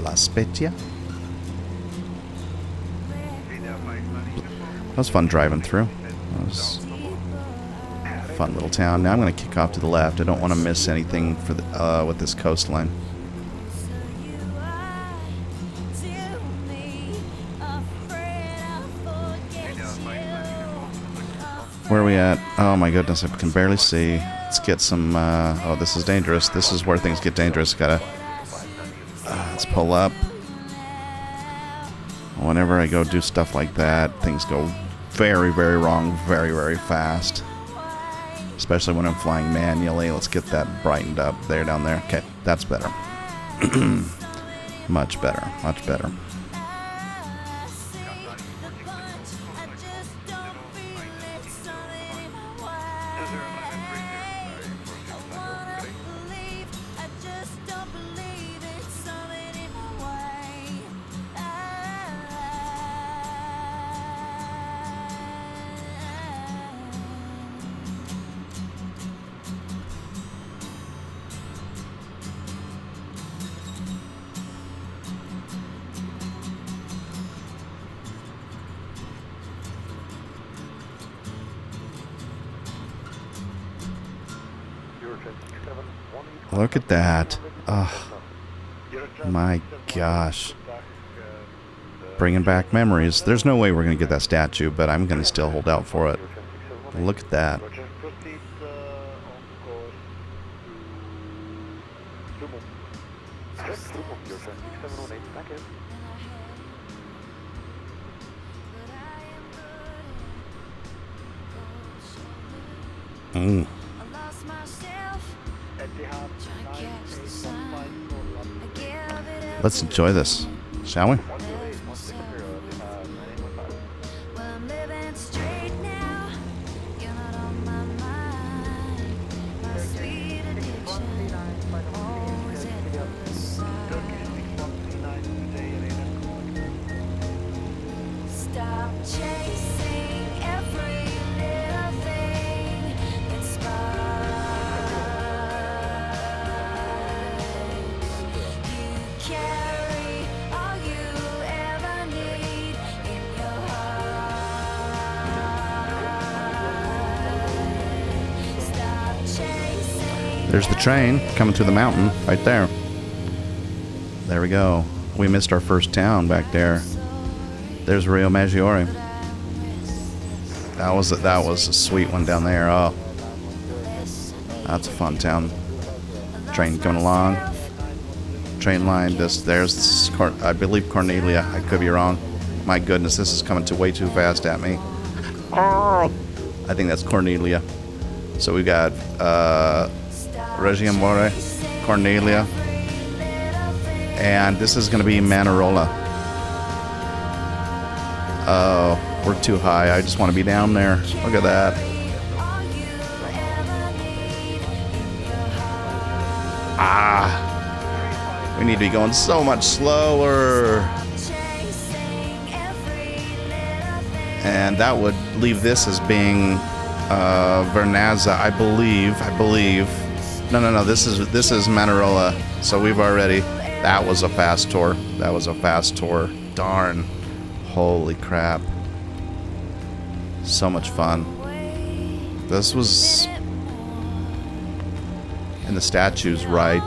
La Spezia. That was fun driving through. That was a fun little town. Now I'm going to kick off to the left. I don't want to miss anything for the, with this coastline. Where are we at? Oh my goodness, I can barely see. Let's get some... oh, this is dangerous. This is where things get dangerous. Gotta... let's pull up. Whenever I go do stuff like that, things go very, very wrong very, very fast. Especially when I'm flying manually. Let's get that brightened up there, down there. Okay, that's better. Much better, much better. Look at that. Oh, my gosh. Bringing back memories. There's no way we're going to get that statue, but I'm going to still hold out for it. Look at that. Let's enjoy this, shall we? There's the train coming through the mountain right there. There we go. We missed our first town back there. There's Rio Maggiore. That was a sweet one down there. Oh, that's a fun town. Train coming along. Train line. There's I believe Cornelia. I could be wrong. My goodness, this is coming way too fast at me. Oh, I think that's Cornelia. So we got Reggio Amore, Cornelia. And this is going to be Manarola. Oh, we're too high. I just want to be down there. Look at that. Ah. We need to be going so much slower. And that would leave this as being Vernazza, I believe. No. This is Manarola. So we've already. That was a fast tour. Darn. Holy crap. So much fun. This was. And the statue's right.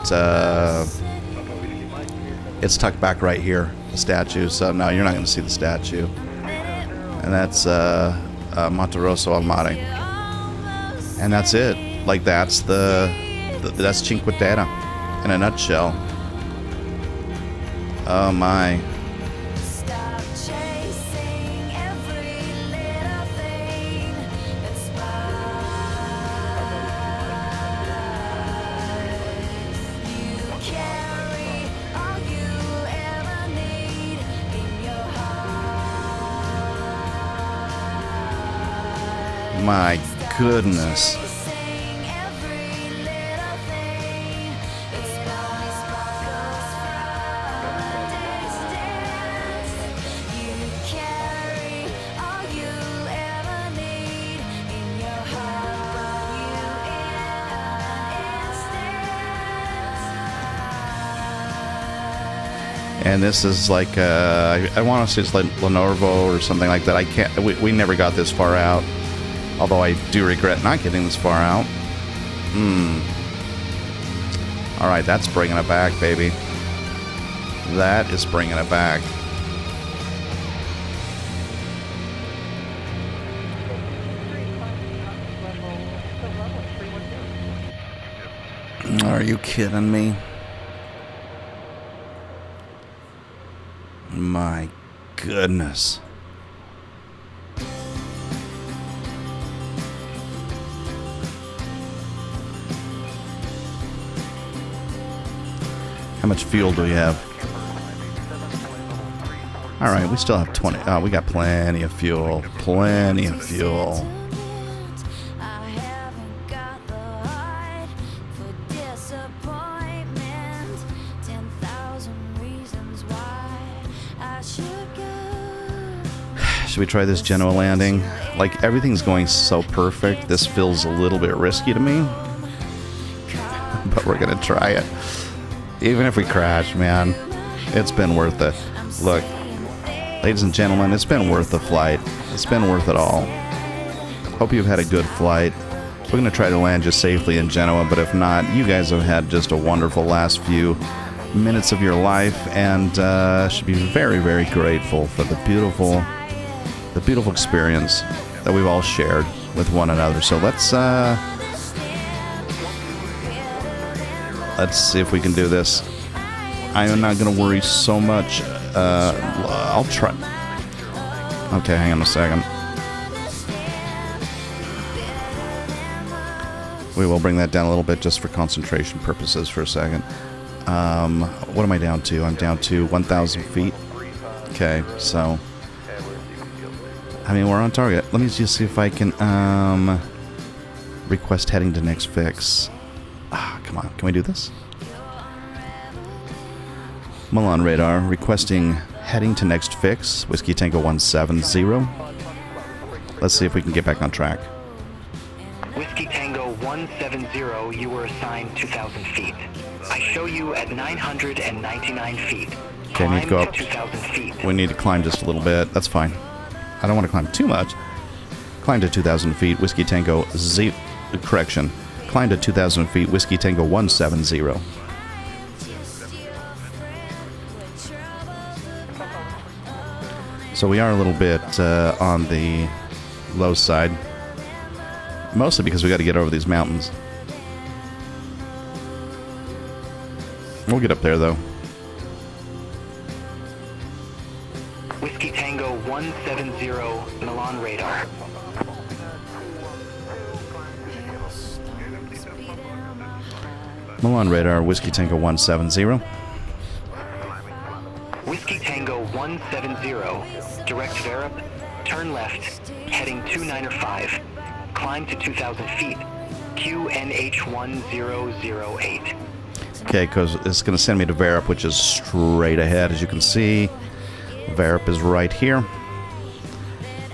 It's tucked back right here. The statue. So no, you're not going to see the statue. And that's Monte Rosso al Mare. And that's it. Like that's that's Cinque Terre in a nutshell. Oh my. My goodness. And this is like, I want to say it's like Lenorvo or something like that. I can't, we never got this far out. Although I do regret not getting this far out. Alright, that's bringing it back, baby. That is bringing it back. Are you kidding me? My goodness. How much fuel do we have? Alright, we still have 20. Oh, we got plenty of fuel. Plenty of fuel. Should we try this Genoa landing? Like, everything's going so perfect. This feels a little bit risky to me. But we're gonna try it. Even if we crash, man, it's been worth it. Look, ladies and gentlemen, it's been worth the flight. It's been worth it all. Hope you've had a good flight. We're going to try to land just safely in Genoa, but if not, you guys have had just a wonderful last few minutes of your life, and should be very, very grateful for the beautiful experience that we've all shared with one another. So let's see if we can do this. I am not going to worry so much. I'll try. Okay, hang on a second. We will bring that down a little bit just for concentration purposes for a second. What am I down to? I'm down to 1,000 feet. Okay, so I mean, we're on target. Let me just see if I can request heading to next fix. Come on, can we do this? Milan radar requesting heading to next fix, Whiskey Tango 170. Let's see if we can get back on track. Whiskey Tango 170, you were assigned 2,000 feet. I show you at 999 feet. Okay, I need to go up. 2,000 feet. We need to climb just a little bit. That's fine. I don't want to climb too much. Climb to 2,000 feet, Whiskey Tango correction. Climb to 2,000 feet, Whiskey Tango 170. So we are a little bit on the low side. Mostly because we got to get over these mountains. We'll get up there, though. Whiskey Tango 170, Milan radar. Milan radar, Whiskey Tango 170. Whiskey Tango 170, direct Verip, turn left, heading 295, climb to 2,000 feet, QNH 1008. Okay, because it's going to send me to Verip, which is straight ahead. As you can see, Verip is right here.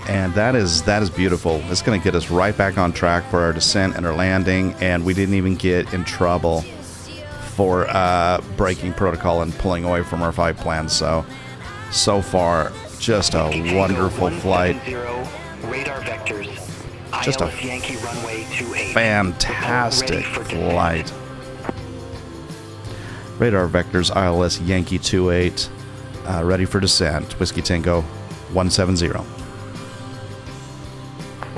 And that is beautiful. It's going to get us right back on track for our descent and our landing, and we didn't even get in trouble for breaking protocol and pulling away from our flight plan. So far, just a wonderful flight. Radar vectors. Just a ILS Yankee runway 28. Fantastic flight. Radar vectors, ILS Yankee 28, ready for descent. Whiskey Tango 170.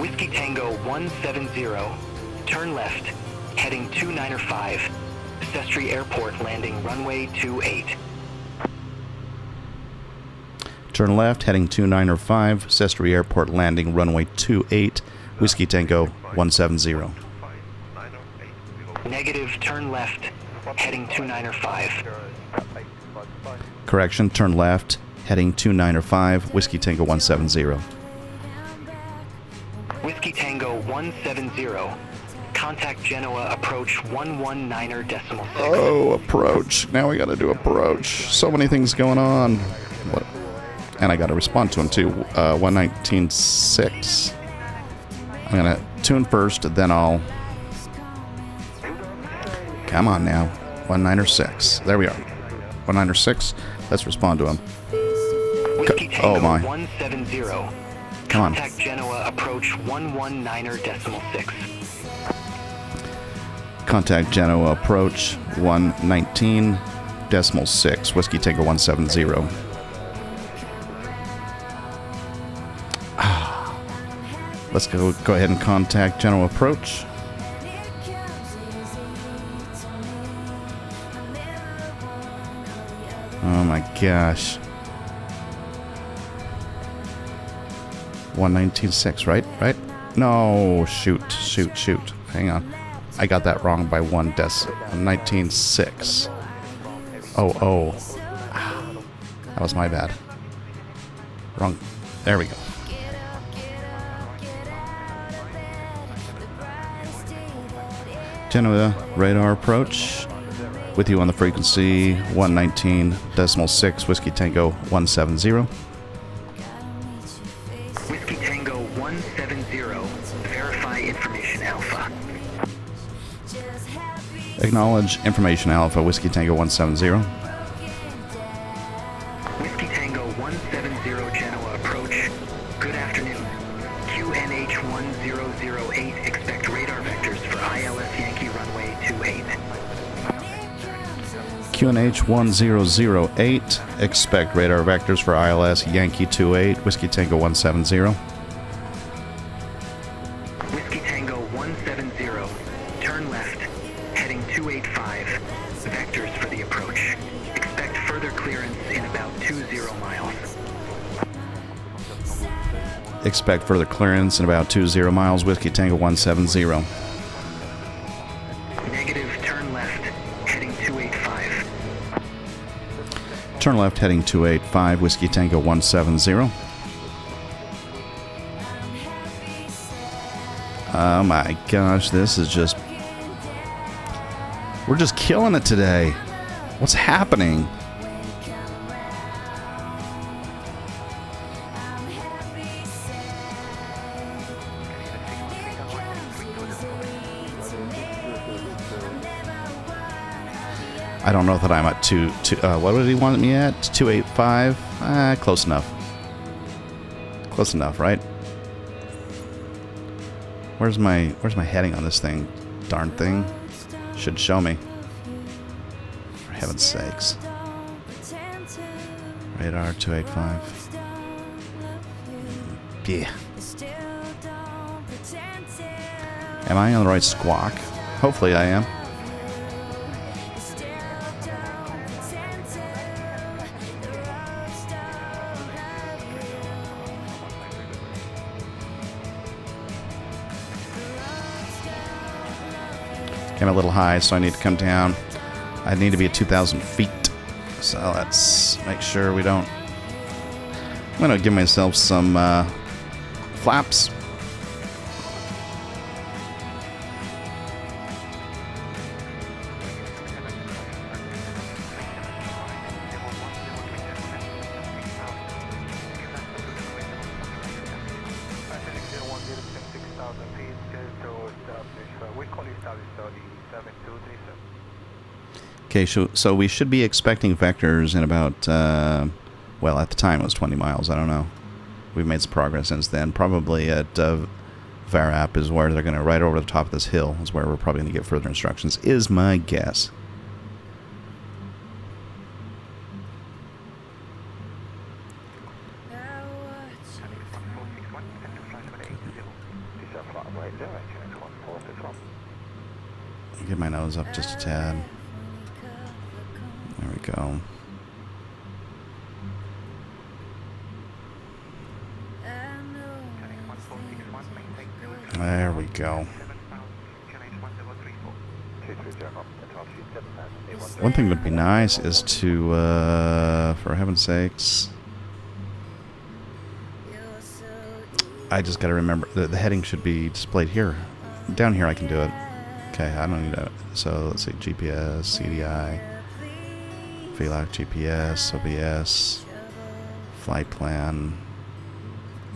Whiskey Tango 170, turn left, heading 295, Sestri Airport landing runway 28. Turn left, heading 295, Sestri Airport landing runway 28, Whiskey Tango 170. Negative, turn left, heading 295. Correction, turn left, heading 295, Whiskey Tango 170. Whiskey Tango 170, contact Genoa approach 119.6. Oh, approach. Now we got to do approach. So many things going on. What? And I got to respond to him too. 119.6. I'm going to tune first, then I'll... Come on now. 196. There we are. 196. Let's respond to him. Whiskey Tango Oh my. 170. Come on. Contact Genoa approach 119.6. Contact Genoa approach 119.6. Whiskey Tango 170. Let's go ahead and contact Genoa approach. Oh my gosh. 119.6, right? Right? No, shoot. Hang on. I got that wrong by 1 decimal. 119.6. Oh. That was my bad. Wrong. There we go. Genoa radar approach. With you on the frequency 119.6, Whiskey Tango 170. Whiskey Tango 170, verify information alpha. Acknowledge information alpha, Whiskey Tango 170. Whiskey Tango 170, Genoa approach. Good afternoon. QNH 1008, expect radar vectors for ILS Yankee runway 28. QNH 1008, expect radar vectors for ILS Yankee 28, Whiskey Tango 170. Whiskey Tango 170, turn left, heading 285, vectors for the approach. Expect further clearance in about 20 miles. Expect further clearance in about 20 miles, Whiskey Tango 170. Negative, turn left, heading 285. Turn left heading 285, Whiskey Tango 170. Oh my gosh, this is just... We're just killing it today. What's happening? I don't know that I'm at what did he want me at? 285? Close enough. Close enough, right? Where's my heading on this thing? Darn thing. Should show me. For heaven's sakes. Radar 285. Yeah. Am I on the right squawk? Hopefully I am. Came a little high, so I need to come down. I need to be at 2,000 feet. So let's make sure we don't... I'm going to give myself some flaps. Okay, so we should be expecting vectors in about, well, at the time it was 20 miles. I don't know. We've made some progress since then. Probably at Varap is where they're going to, right over the top of this hill, is where we're probably going to get further instructions, is my guess. Get my nose up just a tad. There we go. There we go. One thing would be nice is to, for heaven's sakes, I just got to remember that the heading should be displayed here. Down here I can do it. Okay, I don't need that. So let's see, GPS, CDI, VLOC, GPS, OBS, flight plan.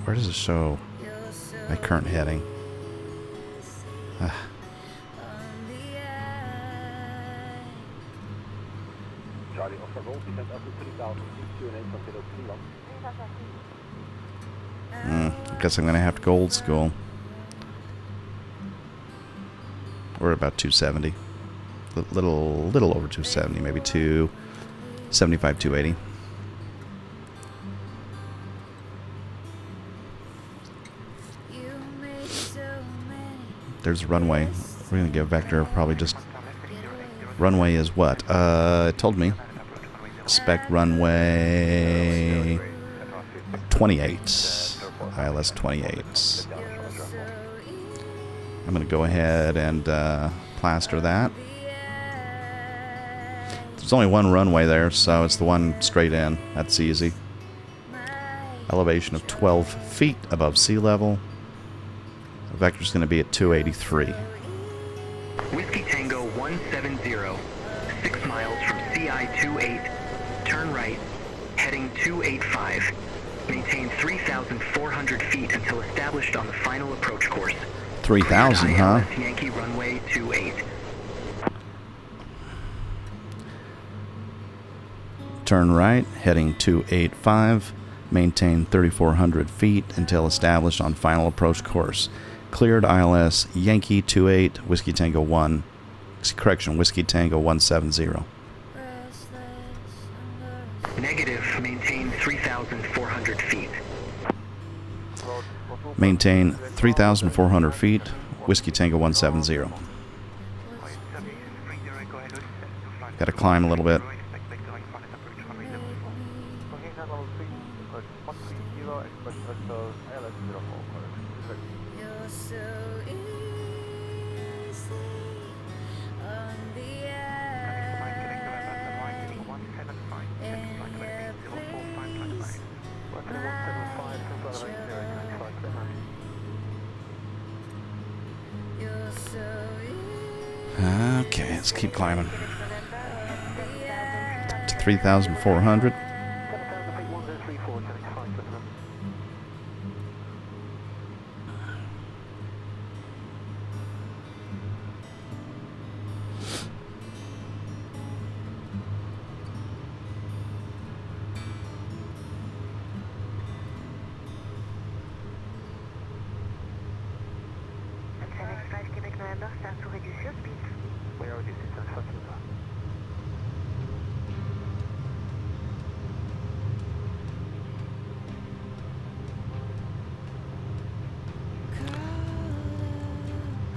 Where does it show my current heading? I guess I'm going to have to go old school. We're about 270. Little over 270, maybe 275, 280. There's a runway. We're going to give vector probably just... Runway is what? It told me. Expect runway 28. ILS 28. I'm going to go ahead and plaster that. There's only one runway there, so it's the one straight in. That's easy. Elevation of 12 feet above sea level. The vector's going to be at 283. Whiskey Tango 170, 6 miles from CI 28, turn right, heading 285. Maintain 3,400 feet until established on the final approach course. 3,000, huh? Yankee runway 28. Turn right, heading 285. Maintain 3,400 feet until established on final approach course. Cleared ILS Yankee 28, Whiskey Tango 1. Correction, Whiskey Tango 170. Negative. Maintain 3,400 feet. Maintain 3,400 feet, Whiskey Tango 170. Got to climb a little bit. Okay, let's keep climbing. To 3,400.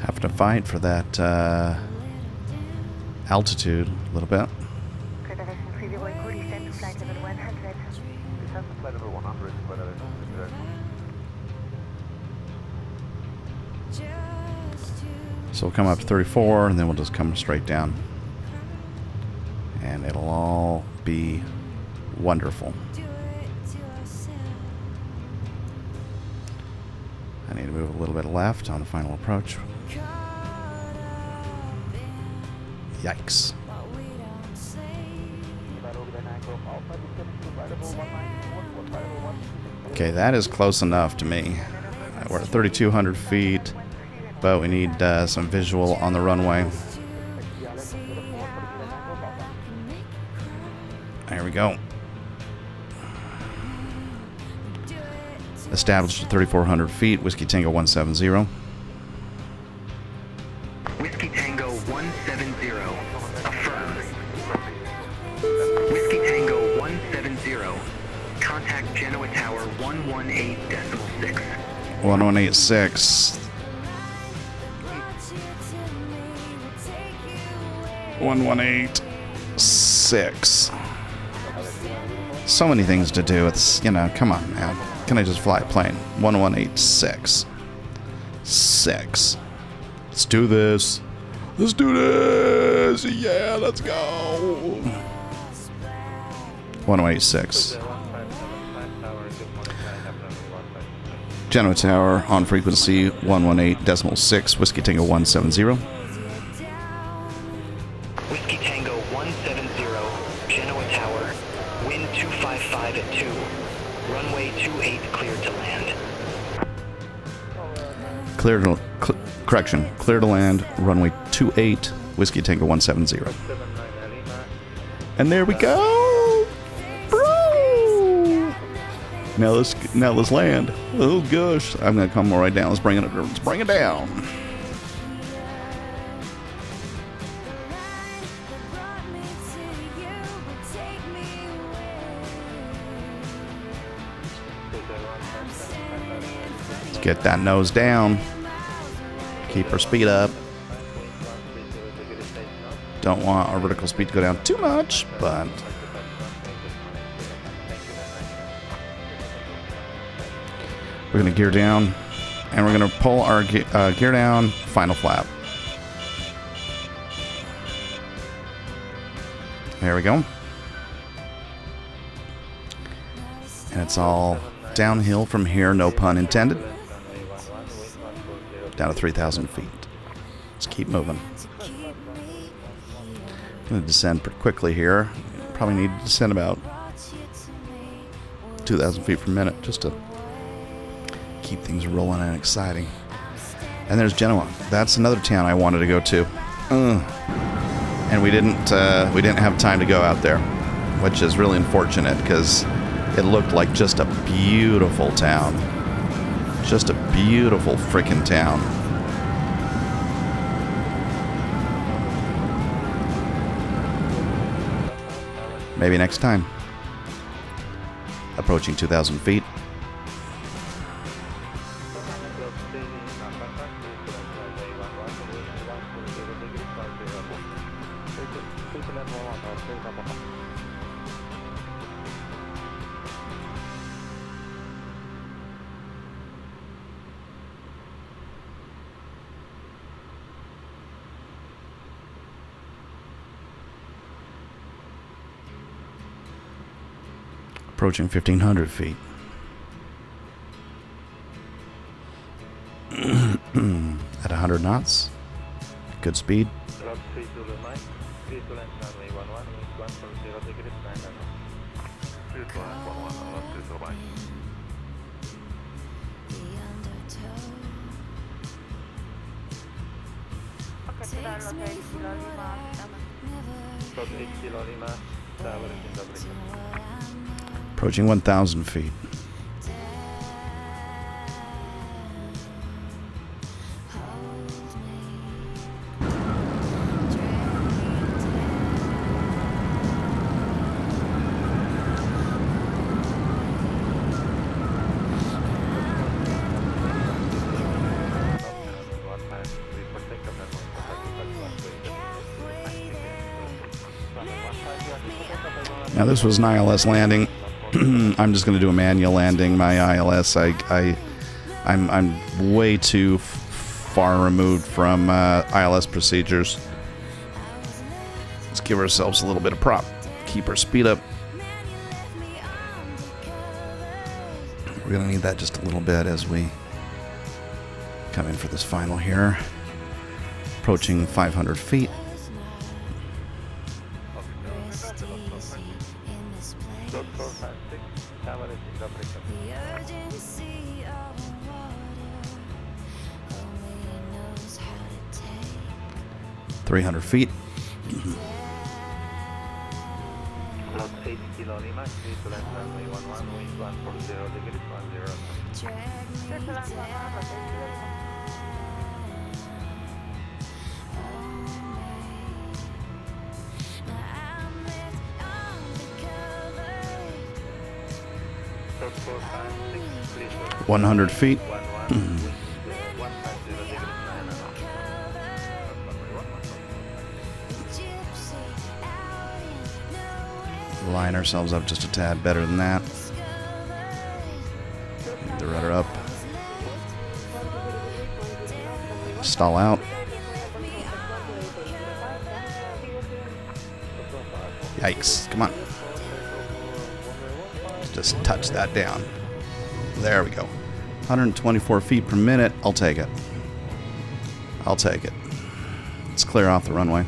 Have to fight for that altitude a little bit. So we'll come up to 34 and then we'll just come straight down. and it'll all be wonderful. I need to move a little bit left on the final approach. Yikes. Okay, that is close enough to me. We're at 3,200 feet, but we need some visual on the runway. There we go. Established at 3,400 feet, Whiskey Tango 170. Whiskey Tango 170. Affirm. Whiskey Tango 170. Contact Genoa Tower 118.6. 1186. 1186. So many things to do. It's, you know, come on, man. Can I just fly a plane? 1186. 6. Let's do this. Let's do this. Yeah, let's go. 1186. Genoa Tower on frequency 118.6, Whiskey Tango 170. Whiskey Tango 170. Genoa Tower. Wind 255 at 2. Runway 28 cleared to land. Clear to land, runway 28, Whiskey Tango 170. And there we go, bro. Now let's land. Oh gosh, I'm gonna come right down. Let's bring it down. Let's get that nose down. Keep our speed up. Don't want our vertical speed to go down too much, but we're going to gear down, and we're going to pull our gear down, final flap. There we go. And it's all downhill from here, no pun intended. Down to 3,000 feet. Let's keep moving. I'm going to descend pretty quickly here. Probably need to descend about 2,000 feet per minute just to keep things rolling and exciting. And there's Genoa. That's another town I wanted to go to. And we didn't have time to go out there, which is really unfortunate because it looked like just a beautiful town. Just a beautiful freaking town. Maybe next time. Approaching 2,000 feet. Approaching 1,500 feet. At 100 knots. Good speed. Approaching 1,000 feet. Now this was an ILS landing. I'm just going to do a manual landing. My ILS, I'm way too far removed from ILS procedures. Let's give ourselves a little bit of prop. Keep our speed up. We're going to need that just a little bit as we come in for this final here. Approaching 500 feet. Look 456, tower is in operation. 300 feet. Lot 8 Kilo Lima, clear to land runway 11, wind 140 degrees 10. Look 456, clear to 100 feet. 11, wind 150 degrees 9. Line ourselves up just a tad better than that. The rudder up. Stall out. Yikes. Come on. Just touch that down. There we go. 124 feet per minute. I'll take it. I'll take it. Let's clear off the runway.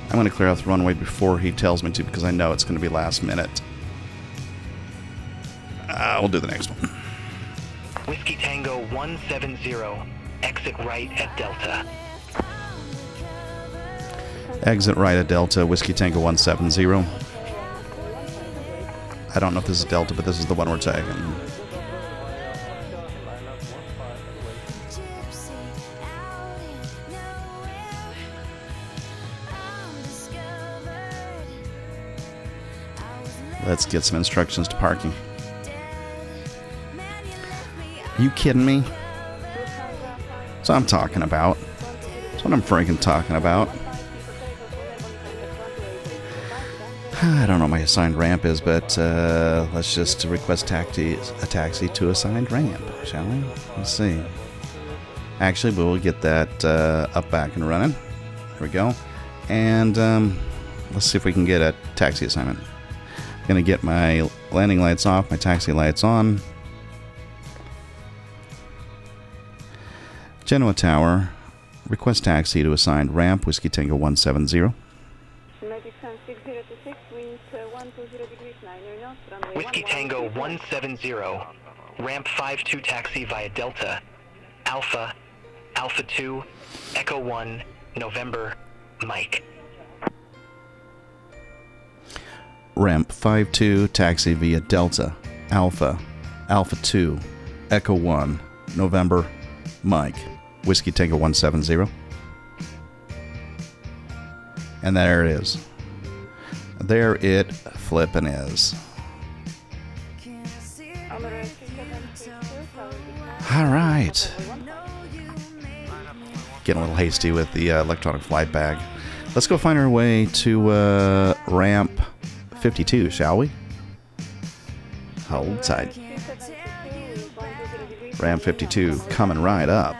I'm going to clear off the runway before he tells me to because I know it's going to be last minute. We'll do the next one. Whiskey Tango 170, exit right at Delta. Exit right at Delta, Whiskey Tango 170. I don't know if this is Delta, but this is the one we're taking. Let's get some instructions to parking. You kidding me? That's what I'm talking about. That's what I'm freaking talking about. I don't know what my assigned ramp is, but let's just request a taxi to assigned ramp, shall we? Let's see. Actually, we'll get that up, back, and running. There we go. And let's see if we can get a taxi assignment. I'm going to get my landing lights off, my taxi lights on. Genoa Tower. Request taxi to assigned ramp, Whiskey Tango 170. Whiskey Tango 170, ramp 52 taxi via Delta, Alpha, Alpha 2, Echo 1, November, Mike. Ramp 52 taxi via Delta, Alpha, Alpha 2, Echo 1, November, Mike, Whiskey Tango 170. And there it is. There it flippin' is. All right. Getting a little hasty with the electronic flight bag. Let's go find our way to ramp 52, shall we? Hold tight. Ramp 52 coming right up.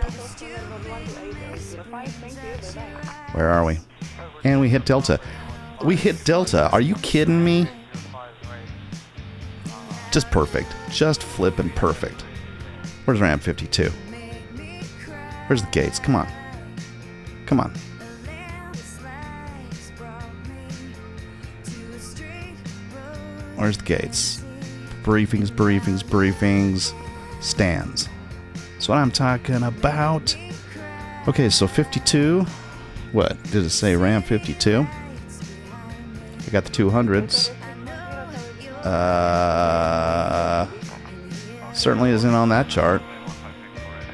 Where are we? And we hit Delta. We hit Delta. Are you kidding me? Just perfect. Just flippin' perfect. Where's ramp 52? Where's the gates? Come on. Come on. Where's the gates? Briefings, briefings, briefings. Stands. That's what I'm talking about. Okay, so 52. What? Did it say ramp 52? I got the 200s. Certainly isn't on that chart.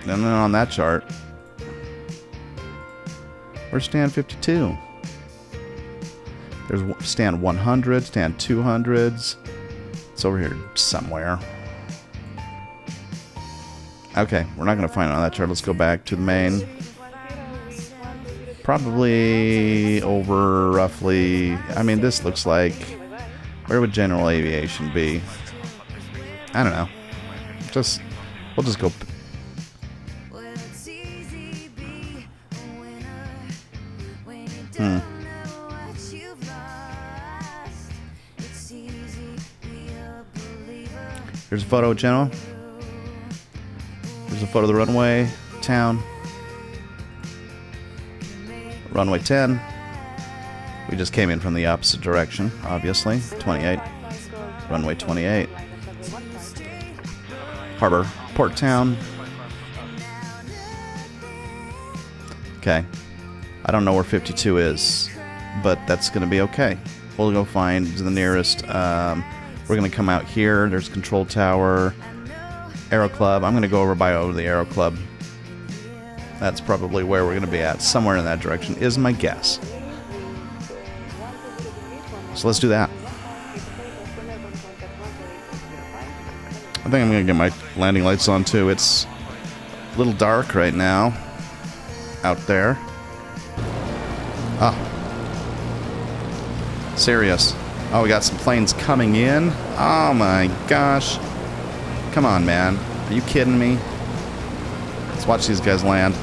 And then on that chart. Where's stand 52? There's stand 100, stand 200s. It's over here somewhere. Okay, we're not going to find it on that chart. Let's go back to the main. Probably over roughly... I mean, this looks like... Where would general aviation be? I don't know. We'll just go... Here's a photo, Genoa. Here's a photo of the runway, town. Runway 10. We just came in from the opposite direction, obviously. 28. Runway 28. Harbor, port town. Okay. I don't know where 52 is, but that's going to be okay. We'll go find the nearest. We're going to come out here. There's Control Tower, Aero Club. I'm going to go over the Aero Club. That's probably where we're going to be at. Somewhere in that direction is my guess. So let's do that. I think I'm going to get my landing lights on too. It's a little dark right now out there. Ah. Serious. Oh, we got some planes coming in. Oh my gosh. Come on, man. Are you kidding me? Let's watch these guys land.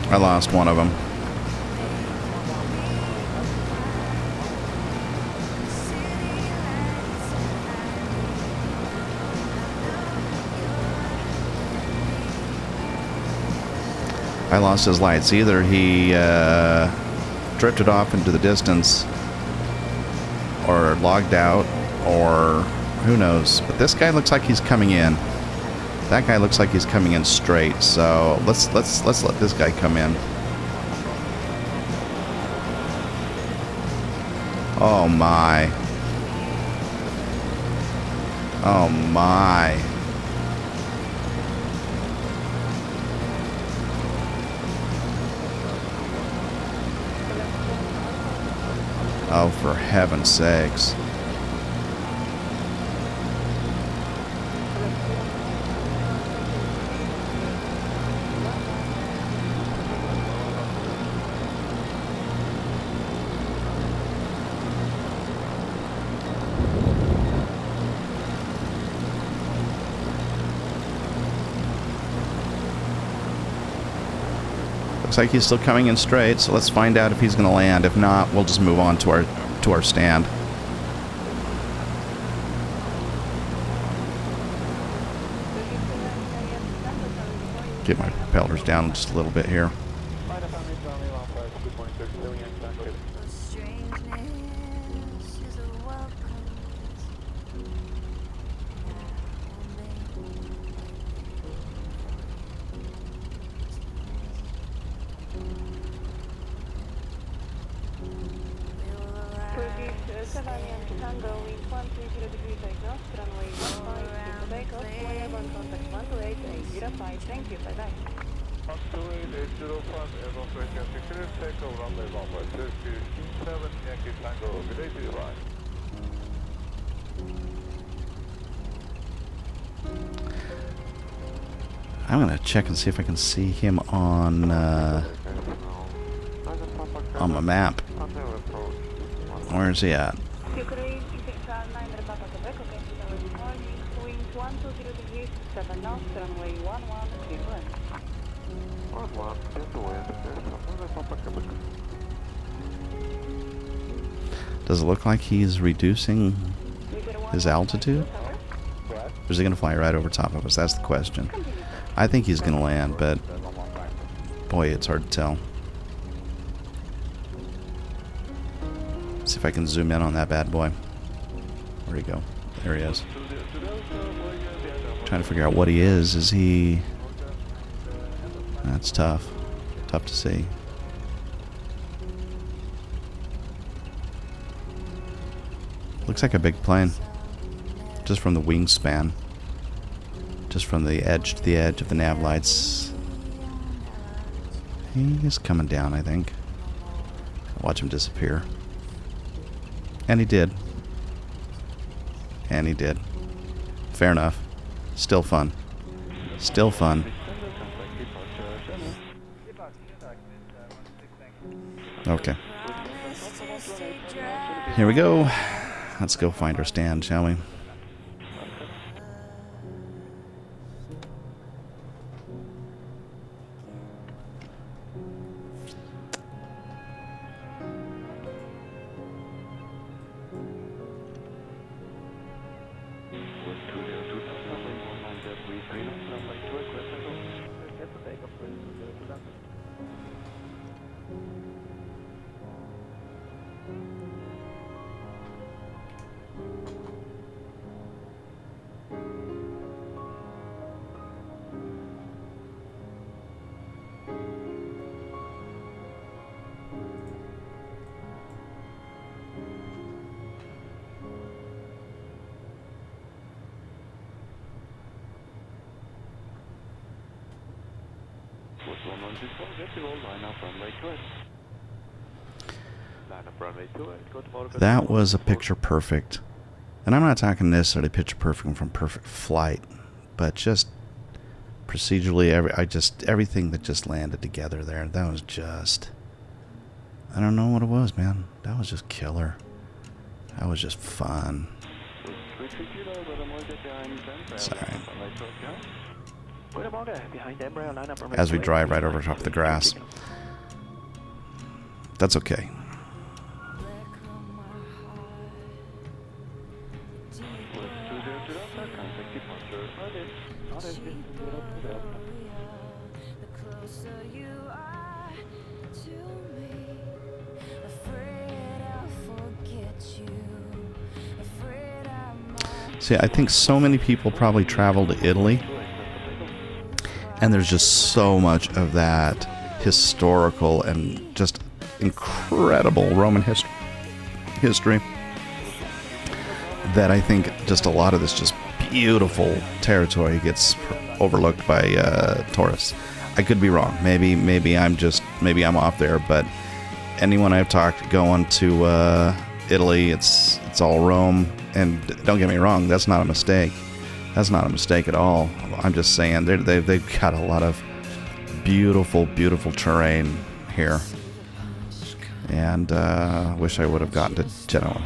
I lost one of them. I lost his lights. Either he drifted off into the distance or logged out, or who knows. But this guy looks like he's coming in. That guy looks like he's coming in straight. So let's let this guy come in. Oh my. Oh my. Oh, for heaven's sakes. Looks like he's still coming in straight, so let's find out if he's going to land. If not, we'll just move on to our stand. Get my propellers down just a little bit here. Thank you. Bye-bye. I'm gonna check and see if I can see him on my map. Where is he at? Does it look like he's reducing his altitude? Or is he going to fly right over top of us? That's the question. I think he's going to land, but boy, it's hard to tell. See if I can zoom in on that bad boy. Where'd he go? There he is. Trying to figure out what he is. Is he... That's tough. Tough to see. Looks like a big plane. Just from the wingspan. Just from the edge to the edge of the nav lights. He's coming down, I think. Watch him disappear. And he did. And he did. Fair enough. Still fun. Still fun. Okay. Here we go. Let's go find our stand, shall we? That was a picture perfect. And I'm not talking necessarily picture perfect from perfect flight, but just procedurally, everything that just landed together there. That was just, I don't know what it was, man. That was just killer. That was just fun. Sorry. As we drive right over top of the grass. That's okay. See, I think so many people probably travel to Italy, and there's just so much of that historical and just incredible Roman history that I think just a lot of this just beautiful territory gets overlooked by tourists. I could be wrong. Maybe I'm off there, but anyone I've talked going to Italy, it's all Rome. And don't get me wrong, that's not a mistake. That's not a mistake at all. I'm just saying they've got a lot of beautiful, beautiful terrain here. And wish I would have gotten to Genoa.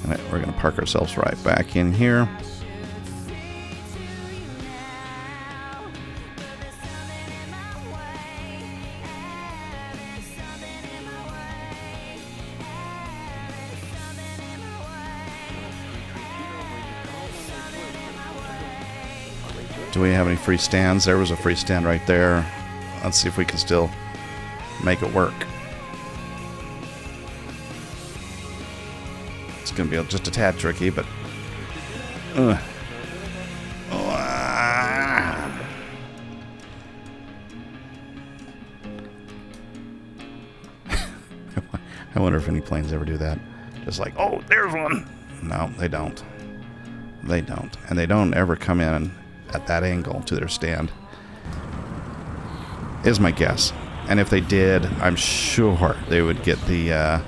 Alright, we're going to park ourselves right back in here. Do we have any free stands? There was a free stand right there. Let's see if we can still make it work. It's going to be just a tad tricky, but... I wonder if any planes ever do that. Just like, oh, there's one. No, they don't. They don't. And they don't ever come in at that angle to their stand, is my guess. And if they did, I'm sure they would get the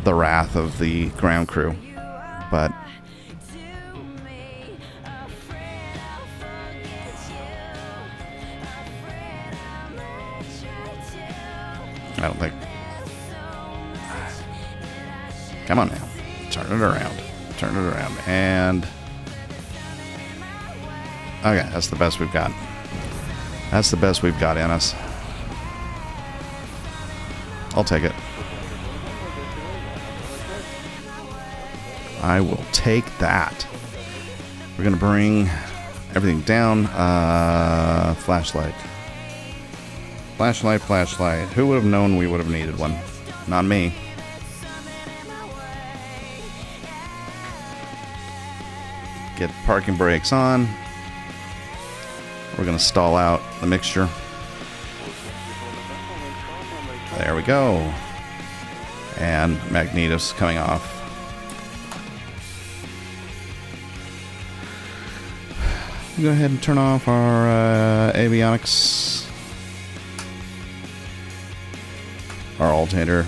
wrath of the ground crew. But I don't think. Come on now, turn it around, and okay, that's the best we've got. That's the best we've got in us. I'll take it. I will take that. We're going to bring everything down. Flashlight. Flashlight. Who would have known we would have needed one? Not me. Get parking brakes on. We're going to stall out the mixture. There we go. And magnetos coming off. Go ahead and turn off our avionics. Our alternator.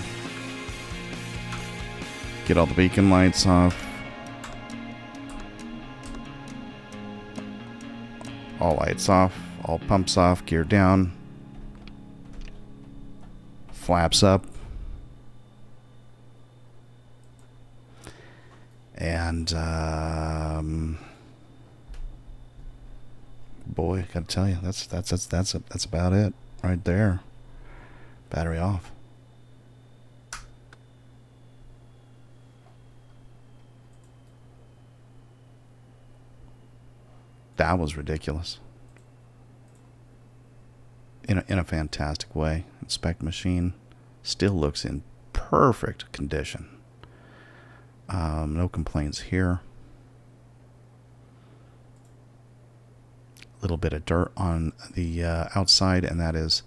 Get all the beacon lights off. All lights off. All pumps off. Gear down. Flaps up. And, boy, I gotta tell you, that's about it right there. Battery off. That was ridiculous. In a fantastic way. Inspect machine. Still looks in perfect condition. No complaints here. A little bit of dirt on the outside, and that is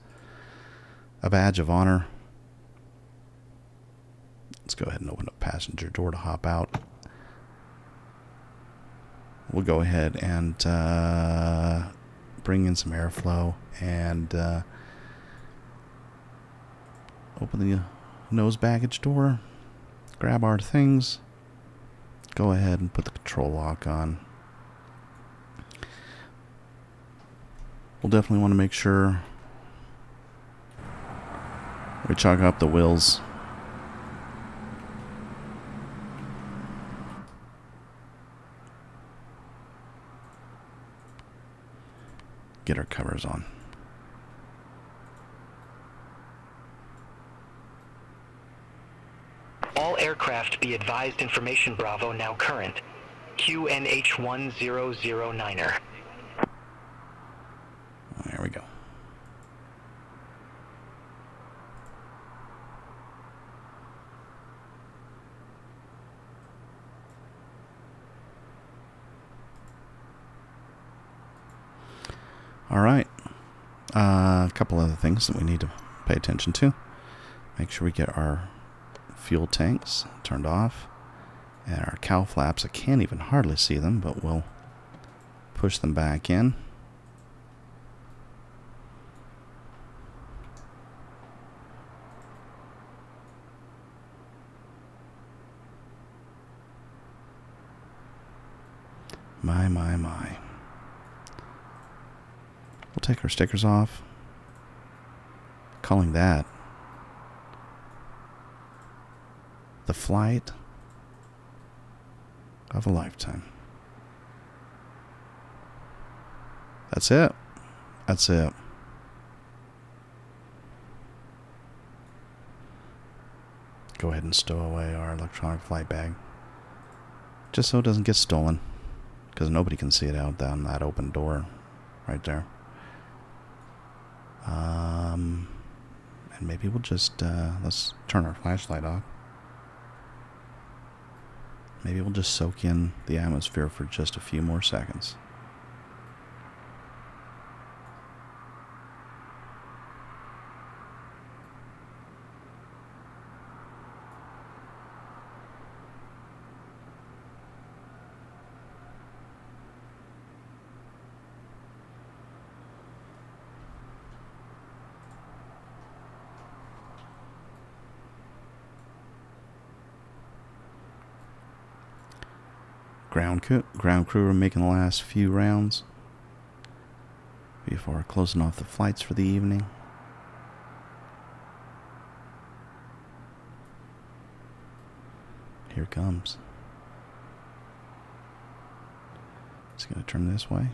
a badge of honor. Let's go ahead and open up passenger door to hop out. We'll go ahead and bring in some airflow and open the nose baggage door. Grab our things. Go ahead and put the control lock on. We'll definitely want to make sure we chalk up the wheels. Get our covers on. All aircraft be advised information Bravo now current. QNH1009er. There we go. All right. A couple other things that we need to pay attention to. Make sure we get our fuel tanks turned off. And our cowl flaps, I can't even hardly see them, but we'll push them back in. My. We'll take our stickers off. Calling that the flight of a lifetime. That's it. That's it. Go ahead and stow away our electronic flight bag. Just so it doesn't get stolen. Because nobody can see it out down that open door right there. And maybe we'll just, let's turn our flashlight off. Maybe we'll just soak in the atmosphere for just a few more seconds. Ground crew are making the last few rounds before closing off the flights for the evening. Here it comes. Is it going to turn this way?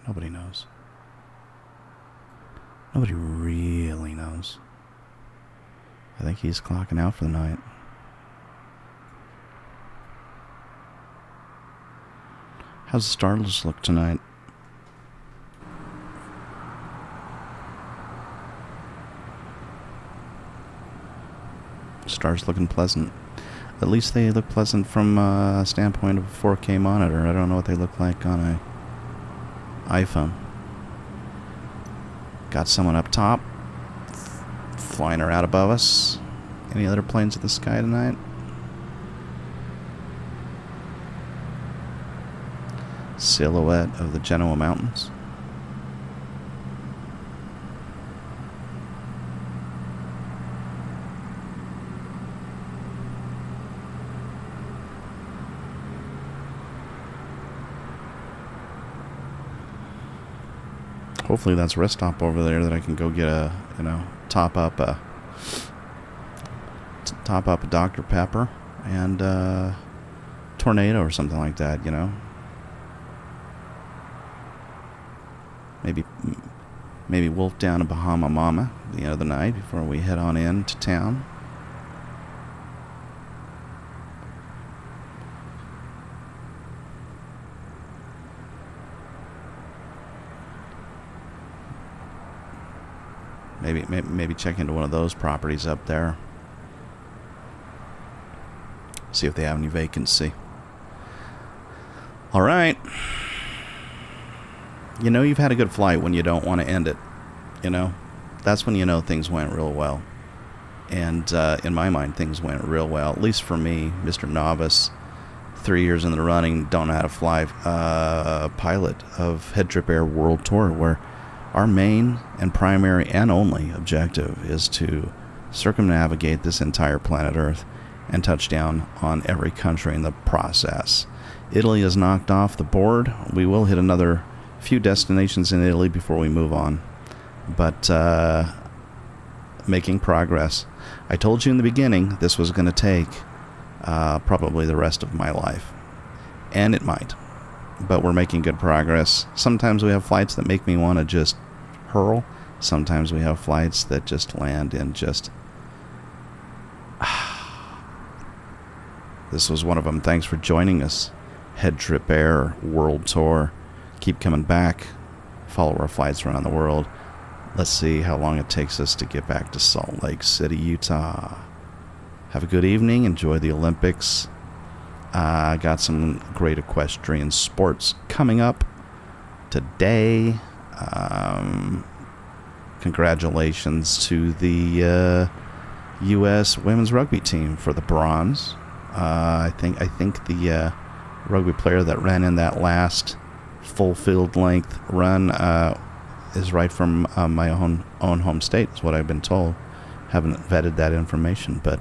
Nobody knows. Nobody really knows. I think he's clocking out for the night. How's the stars look tonight? Stars looking pleasant. At least they look pleasant from a standpoint of a 4K monitor. I don't know what they look like on a iPhone. Got someone up top, flying her out above us. Any other planes in the sky tonight? Silhouette of the Genoa Mountains. hopefully that's a rest stop over there that I can go get a, top up a Dr. Pepper and Tornado or something like that, Maybe wolf down a Bahama Mama the other night before we head on into town. Maybe check into one of those properties up there. See if they have any vacancy. All right. You've had a good flight when you don't want to end it. That's when things went real well. And in my mind, things went real well. At least for me, Mr. Novice, 3 years in the running, don't know how to fly, pilot of HeadTrip Air World Tour, where our main and primary and only objective is to circumnavigate this entire planet Earth and touch down on every country in the process. Italy is knocked off the board. We will hit another few destinations in Italy before we move on. But making progress. I told you in the beginning this was going to take probably the rest of my life. And it might. But we're making good progress. Sometimes we have flights that make me want to just hurl. Sometimes we have flights that just land in just... This was one of them. Thanks for joining us. HeadTrip Air World Tour. Keep coming back. Follow our flights around the world. Let's see how long it takes us to get back to Salt Lake City, Utah. Have a good evening. Enjoy the Olympics. I got some great equestrian sports coming up today. Congratulations to the U.S. women's rugby team for the bronze. I think the rugby player that ran in that last full field length run is right from my own home state, is what I've been told. Haven't vetted that information, but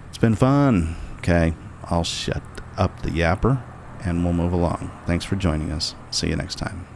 it's been fun. Okay, I'll shut up the yapper and we'll move along. Thanks for joining us. See you next time.